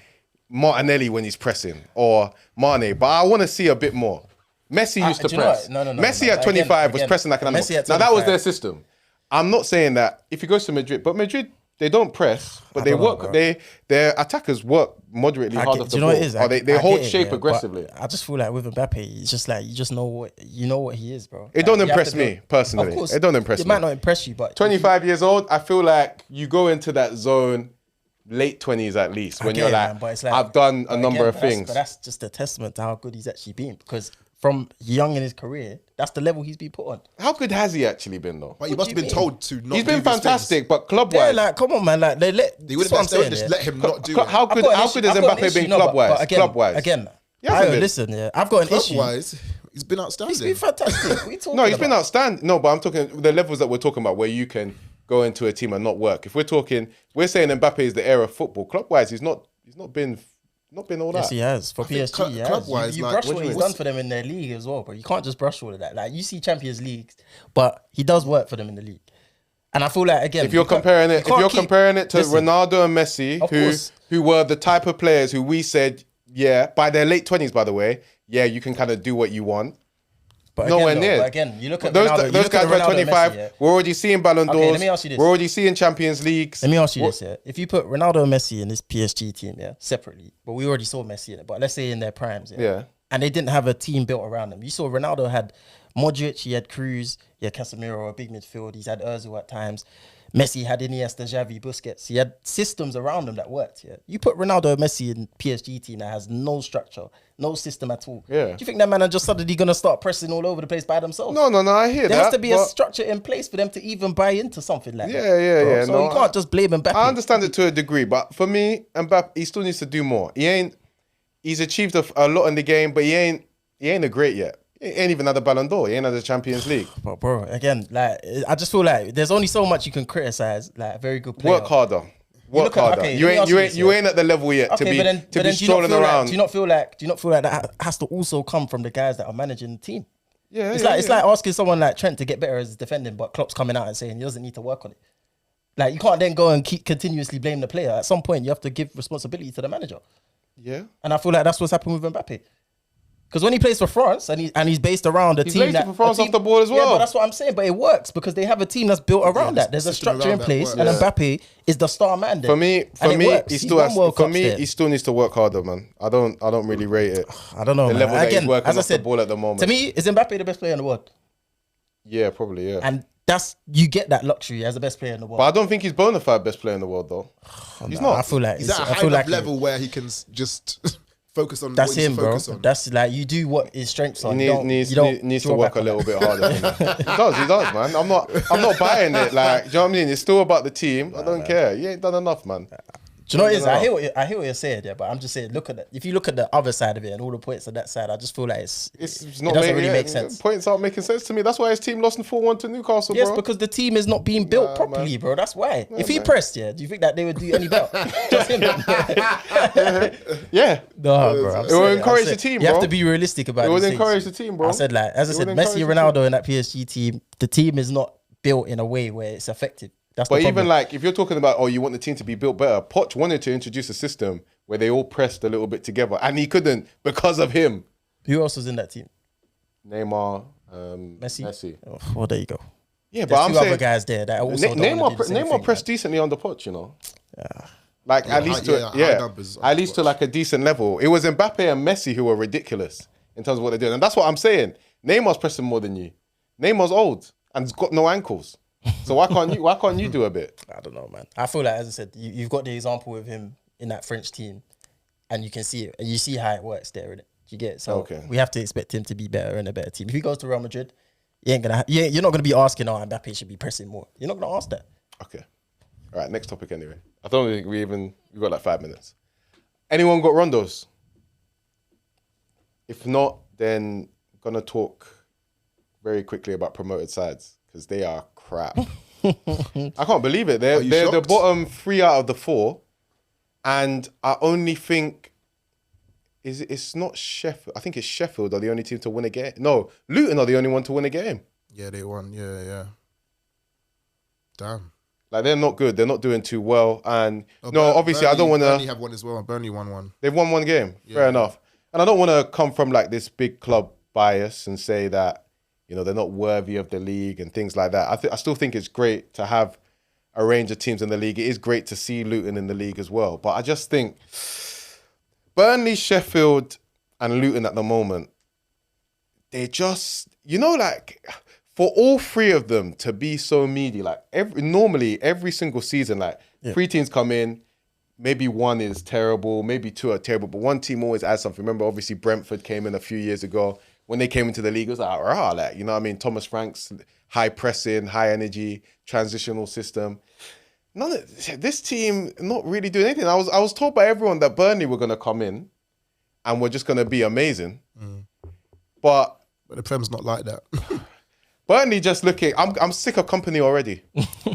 Martinelli when he's pressing, or Mane, but I want to see a bit more. Messi used to press. Messi at 25 was pressing like an animal. Now, that was their system. I'm not saying that if he goes to Madrid, but Madrid, they don't press, but they work. Their attackers work moderately hard off the ball. They hold shape aggressively. I just feel like with Mbappe, it's just like you just know what he is, bro. It don't impress me personally. Of course, it don't impress me. It might not impress you, but 25 years old, I feel like you go into that zone. Late 20s at least, when you're like, I've done a number of things. But that's just a testament to how good he's actually been, because from young in his career, that's the level he's been put on. How good has he actually been though? But he must have been told to not. He's been fantastic, but club-wise, like, come on, man, like they wouldn't just let him not do it. How good has Mbappe been club-wise? Club-wise, again, listen, I've got an issue. Club-wise, he's been outstanding. He's been fantastic. No, he's been outstanding. No, but I'm talking the levels that we're talking about, where you can go into a team and not work. If we're saying Mbappe is the era of football. Club-wise, he's not been all that. Yes, he has. For PSG, he has. Club-wise, you brush what he's done for them in their league as well, but you can't just brush all of that. Like, you see Champions Leagues, but he does work for them in the league. And I feel like, again, if you're comparing it to Ronaldo and Messi, who were the type of players who we said, by their late 20s, by the way, you can kind of do what you want. But nowhere near. But again, you look at those Ronaldo, those guys were 25. Messi, We're already seeing Ballon d'Ors. Okay, let me ask you this. We're already seeing Champions Leagues. Let me ask you this. If you put Ronaldo and Messi in this PSG team, separately, but we already saw Messi in it. But let's say in their primes, and they didn't have a team built around them. You saw Ronaldo had Modric, he had Cruz, he had Casemiro, a big midfield. He's had Ozil at times. Messi had Iniesta, Xavi, Busquets. He had systems around him that worked. Yeah, you put Ronaldo, Messi in PSG team that has no structure, no system at all. Yeah. Do you think that man are just suddenly gonna start pressing all over the place by themselves? No, I hear that. There has to be a structure in place for them to even buy into something like that. Yeah. So you can't just blame Mbappe. I understand it to a degree, but for me, Mbappe, he still needs to do more. He's achieved a lot in the game, but he ain't a great yet. He ain't even had the Ballon d'Or. He ain't had the Champions League. But bro, again, like I just feel like there's only so much you can criticize. Like a very good player. Work harder. You ain't at the level yet to be strolling around. Do you not feel like that has to also come from the guys that are managing the team? Yeah, it's like asking someone like Trent to get better as defending, but Klopp's coming out and saying he doesn't need to work on it. Like you can't then go and keep continuously blame the player. At some point, you have to give responsibility to the manager. Yeah, and I feel like that's what's happened with Mbappe. Because when he plays for France and he's based around a team that for France off the ball as well. Yeah, but that's what I'm saying. But it works because they have a team that's built around that. There's a structure in place, and Mbappe is the star man there. For me, he still needs to work harder, man. I don't really rate it. I don't know. The level that he's working as I off said, the ball at the moment. To me, is Mbappe the best player in the world? Yeah, probably. Yeah, and you get that luxury as the best player in the world. But I don't think he's bona fide best player in the world though. He's not. I feel like he's at a high enough level where he can just focus on. That's what him, bro. on. That's like you do what his strengths are. He needs to work a little bit harder. He does, man. I'm not buying it. Like, do you know what I mean? It's still about the team. I don't care. You ain't done enough, man. Do you know what it is? I hear what you're saying, yeah, but I'm just saying, if you look at the other side of it and all the points on that side, I just feel like it doesn't really make sense. Points aren't making sense to me. That's why his team lost in 4-1 to Newcastle, yes, bro. because the team is not being built properly, bro. That's why. If he pressed, do you think that they would do any better? Just him. Yeah. No, bro. It will encourage the team, bro. You have to be realistic about it. It would encourage the team, bro. I said, Messi, Ronaldo in that PSG team, the team is not built in a way where it's effective. But even like, if you're talking about, you want the team to be built better, Poch wanted to introduce a system where they all pressed a little bit together, and he couldn't because of him. Who else was in that team? Neymar, Messi. Oh, well, there you go. Yeah, there's but I'm saying other guys there that also Neymar pressed decently on the Poch, you know. Yeah. Like at least to like a decent level. It was Mbappe and Messi who were ridiculous in terms of what they're doing, and that's what I'm saying. Neymar's pressing more than you. Neymar's old and has got no ankles. So why can't you do a bit? I don't know, man. I feel like, as I said, you've got the example with him in that French team, and you can see it, and you see how it works there, innit? You get it? So we have to expect him to be better and a better team. If he goes to Real Madrid, you're not gonna be asking, Mbappe should be pressing more. You're not gonna ask that. Okay. All right. Next topic, anyway. I don't think we got like 5 minutes. Anyone got Rondos? If not, then I'm gonna talk very quickly about promoted sides because they are crap. I can't believe it. They're the bottom 3 out of the 4, and I only think it's not Sheffield. I think it's Sheffield are the only team to win a game. No, Luton are the only one to win a game. Yeah, they won. Yeah. Damn. Like, they're not good. They're not doing too well. And obviously, I don't want to. Burnley have one as well. Burnley won one. They've won one game. Yeah. Fair enough. And I don't want to come from like this big club bias and say that, they're not worthy of the league and things like that. I still think it's great to have a range of teams in the league. It is great to see Luton in the league as well. But I just think Burnley, Sheffield, and Luton at the moment, they just, like, for all 3 of them to be so meaty, like every single season, like 3 teams come in, maybe 1 is terrible, maybe 2 are terrible, but 1 team always adds something. Remember, obviously, Brentford came in a few years ago. When they came into the league, it was like, you know what I mean? Thomas Frank's high pressing, high energy, transitional system. This team not really doing anything. I was told by everyone that Burnley were going to come in and were just going to be amazing. But the Prem's not like that. Burnley just looking, I'm sick of company already.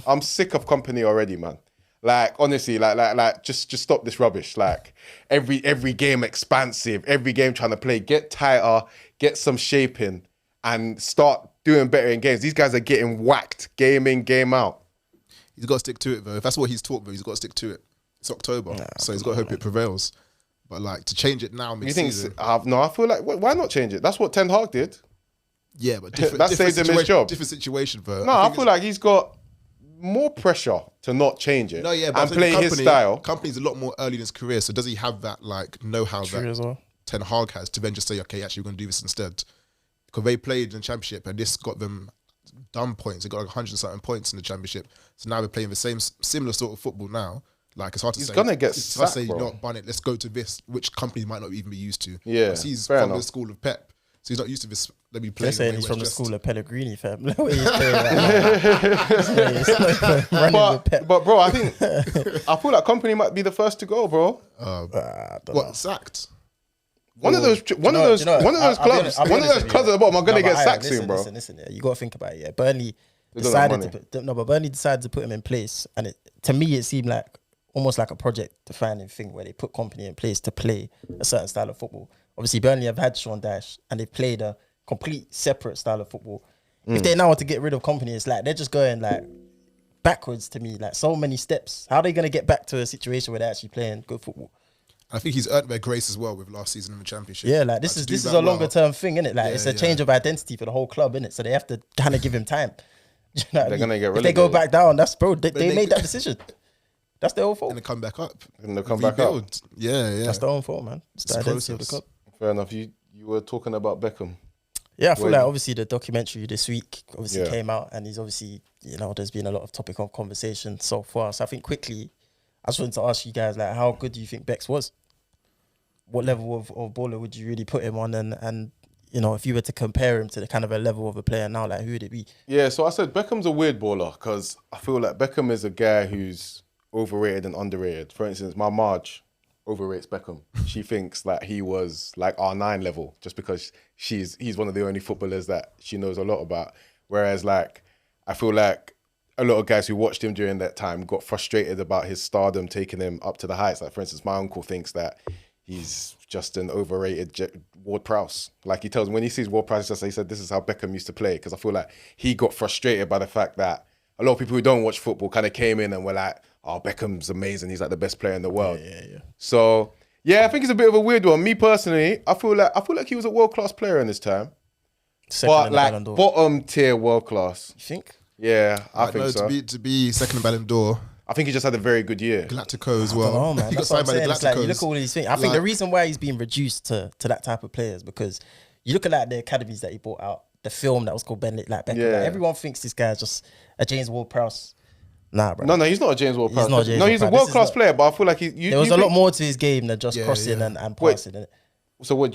I'm sick of company already, man. Like, honestly, like, just stop this rubbish. Like, every game expansive, every game trying to play, get tighter, get some shape in, and start doing better in games. These guys are getting whacked game in, game out. He's got to stick to it, though. If that's what he's talked about, he's got to stick to it. It's October, so he's got to hope it prevails. But like, to change it now, mid-season, no, I feel like, why not change it? That's what Ten Hag did. Yeah, but that saved him his job. Different situation for. No, I feel like he's got more pressure to not change it. No, yeah, but and play his style. Company's a lot more early in his career, so does he have that like know-how that well. Ten Hag has to then just say, okay, actually, we're going to do this instead? because they played in the championship and this got them done points. They got like 100 and something points in the championship. So now we're playing the similar sort of football now. Like it's hard to say. He's gonna get it's sacked, hard to say, bro. you know what, Barnett, let's go to this, which company might not even be used to. Yeah, because he's fair from the enough. school of Pep. So he's not used to this. Let me play. They're saying the way he's where from the it's school just- of Pellegrini, fam. Look what he's playing right now. Running with Pep. But bro, I feel like company might be the first to go, bro. I don't know. What, sacked? One of those clubs at the bottom are gonna get sacked soon, bro. Listen, yeah, you got to think about it. Yeah, Burnley They don't have decided but Burnley decided to put him in place, and to me it seemed like almost like a project-defining thing where they put company in place to play a certain style of football. Obviously, Burnley have had Sean Dyche, and they've played a complete separate style of football. If they now want to get rid of company, it's like they're just going like backwards to me, like so many steps. How are they going to get back to a situation where they're actually playing good football? I think he's earned their grace as well with last season in the championship. Yeah, like this is a longer term thing, innit? Like it's a change of identity for the whole club, innit? So they have to kind of give him time. You know what I mean? Gonna get if they go relegated. back down, that's bro. They made that decision. That's their own fault. And they come back up. And they'll come back up. Rebuild. Yeah. That's their own fault, man. It's the It's identity of the process. club. Fair enough. You were talking about Beckham. Yeah, I feel Wait. like obviously the documentary this week obviously Yeah. came out, and he's obviously, there's been a lot of topic of conversation so far. So I think quickly, I just wanted to ask you guys, like, how good do you think Bex was? What level of baller would you really put him on? And if you were to compare him to the kind of a level of a player now, like who would it be? Yeah, so I said Beckham's a weird baller because I feel like Beckham is a guy who's overrated and underrated. For instance, my Marge overrates Beckham. She thinks that he was like R9 level just because he's one of the only footballers that she knows a lot about. Whereas like I feel like a lot of guys who watched him during that time got frustrated about his stardom taking him up to the heights. Like for instance, my uncle thinks that he's just an overrated Ward-Prowse. Like he tells me when he sees Ward-Prowse, he said this is how Beckham used to play, because I feel like he got frustrated by the fact that a lot of people who don't watch football kind of came in and were like, oh, Beckham's amazing. He's like the best player in the world. Yeah. So yeah, I think he's a bit of a weird one. Me personally, I feel like he was a world-class player in his time, Second but in the like Ballon d'Or. bottom tier world-class. You think? Yeah, I think know, so. to be second in Ballon d'Or, I think he just had a very good year. Galactico as well. Oh man, He got that's what I'm signed by the saying. It's like, you look Galacticos. at all these things. I think the reason why he's being reduced to that type of players because you look at like the academies that he brought out, the film that was called Beckham. Like everyone thinks this guy's just a James Ward-Prowse. Nah, bro. No, he's not a James Ward-Prowse. He's not James No, he's a Ward-Prowse. This is world-class not- player, but I feel like There was a lot more to his game than just crossing and passing. innit? So where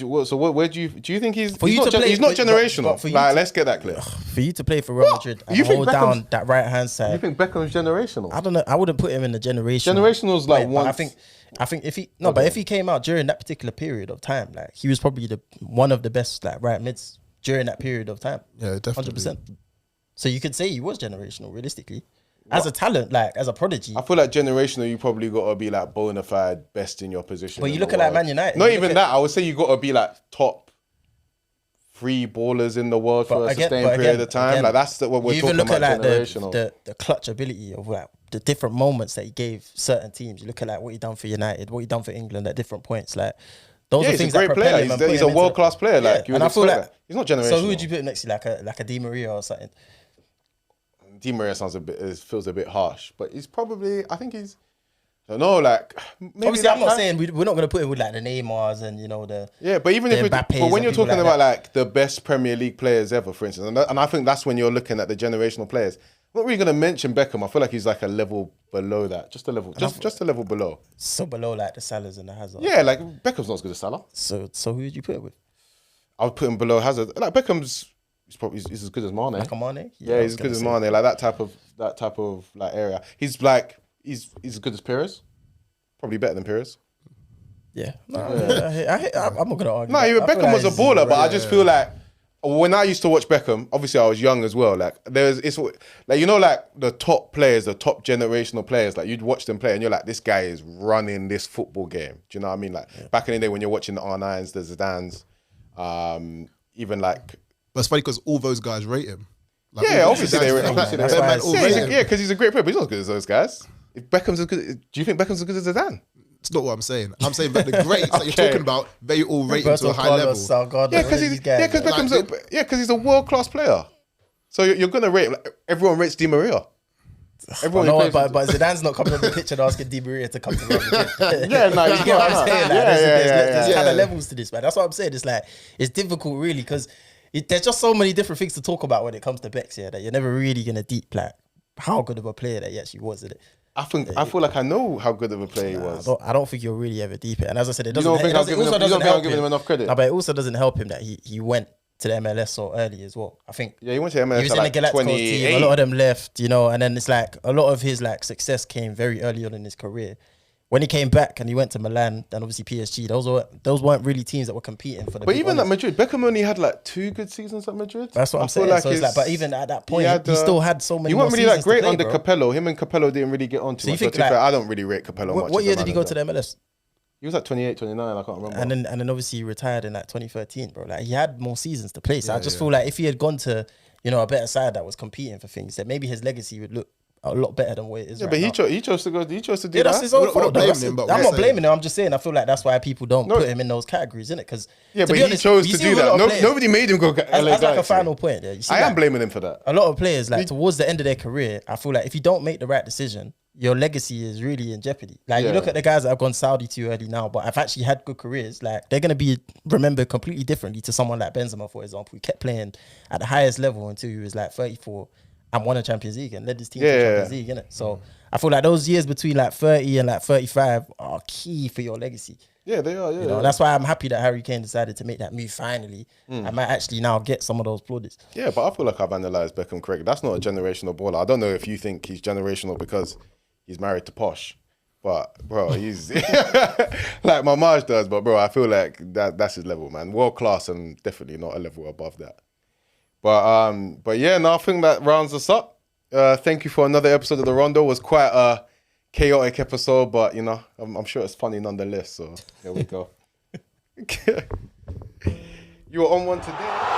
do you think he's? For He's you not, to play- he's not but generational. for you Like, to- let's get that clear. For you to play for Real Madrid and You think hold Beckham's- down that right hand You side, think Beckham's generational? I don't know. I wouldn't put him in the generation. Generational's like but once. I think if he but if he came out during that particular period of time, like he was probably one of the best like right mids during that period of time. Yeah, definitely. 100%. So you could say he was generational, realistically, as a talent, like as a prodigy. I feel like generational, you probably got to be like bona fide best in your position. But you in look the at like world. Man United. Not you even look that. I would say you got to be like top 3 ballers in the world for a sustained period of time. Like that's what we're you talking even look about. at like Generational. the clutch ability of like the different moments that he gave certain teams. You look at like what he done for United, what he done for England at different points. Like those are he's a things great that propel player. him and put He's him a into world-class player. Like you would and I feel expect like that. He's not generational. So who would you put next to like a Di Maria or something? Di Maria sounds feels a bit harsh, but he's probably. I think he's. I don't know, like maybe. Obviously, I'm not saying we're not going to put him with like the Neymars and the. Yeah, but even the if Mbappes but when and you're people talking like about like the best Premier League players ever, for instance, and I think that's when you're looking at the generational players. I'm not really going to mention Beckham. I feel like he's like a level below that, just a level below. So below like the Salahs and the Hazard. Yeah, like Beckham's not as good as Salah. So who would you put it with? I would put him below Hazard. Like Beckham's, he's as good as Mane. Like a Mane? Yeah, he's as good as Mane. Like that type of like area. He's as good as Pires. Probably better than Pires. Yeah. No, I'm not going to argue. No, that. I feel Beckham was a he's- baller, but I just feel like when I used to watch Beckham, obviously I was young as well. Like it's like like the top players, the top generational players. Like you'd watch them play, and you're like, this guy is running this football game. Do you know what I mean? Like back in the day when you're watching the R9s, the Zidanes, even like. But it's funny because all those guys rate him. Like, Yeah, all obviously those they guys rate rate him. That's Them why man it's- all Yeah, rate him. because he's a great player, but he's not as good as those guys. If Beckham's as good, do you think Beckham's as good as Zidane? It's not what I'm saying. I'm saying that the greats that you're Okay. talking about, they all rate him to a Roberto high level. Carlos, Salgado, Yeah, because these guys, Beckham's Like, because he's a world class player. So you're gonna rate everyone rates Di Maria. Everyone No, who plays- but Zidane's not coming on the pitch and asking Di Maria to come to Real Madrid. Yeah, no, You get what I'm saying? Like, there's kind yeah. of levels to this, man. That's what I'm saying. It's like it's difficult, really, because there's just so many different things to talk about when it comes to Bex here that you're never really gonna deep like how good of a player that he actually was, isn't it? I feel like I know how good of a player he was. I don't think you'll really ever deep it. And as I said, it doesn't. You don't think I'm giving him enough credit? No, but it also doesn't help him that he went to the MLS so early as well. I think. Yeah, he went to MLS. He was in like the Galacticos team. A lot of them left, you know, and then it's like a lot of his like success came very early on in his career. When he came back and he went to Milan, then obviously PSG, those weren't really teams that were competing for the. But even at Madrid, Beckham only had like 2 good seasons at Madrid. That's what I'm saying. So it's like, but even at that point, he still had so many. He wasn't really that great play, under Capello. Him and Capello didn't really get on too much. Like, I don't really rate Capello much. What year did he go to the MLS? He was like 28, 29, I can't remember. And then obviously he retired in like 2013, bro. Like he had more seasons to play. So I just feel like if he had gone to, you know, a better side that was competing for things, then maybe his legacy would look a lot better than what it is. Yeah, right but now. he chose to go. He chose to do yeah, that. that's his own fault. I'm not blaming him. I'm just saying I feel like that's why people don't put him in those categories, innit? Because yeah, but he chose to do that. Nobody made him go. As like a final point, yeah, I am blaming him for that. A lot of players, like towards the end of their career, I feel like if you don't make the right decision, your legacy is really in jeopardy. Like you look at the guys that have gone Saudi too early now, but have actually had good careers. Like they're gonna be remembered completely differently to someone like Benzema, for example. He kept playing at the highest level until he was like 34 and won a Champions League and led his team to the Champions League, innit? So I feel like those years between like 30 and like 35 are key for your legacy. Yeah, they are. Yeah, you know, that's why I'm happy that Harry Kane decided to make that move finally. I might actually now get some of those plaudits. Yeah, but I feel like I've analysed Beckham correctly. That's not a generational baller. I don't know if you think he's generational because he's married to Posh, but bro, he's like my Marge does. But bro, I feel like that's his level, man. World class and definitely not a level above that. But yeah, no, I think that rounds us up. Thank you for another episode of the Rondo. It was quite a chaotic episode, but you know, I'm sure it's funny nonetheless. So there we go. You were on one today.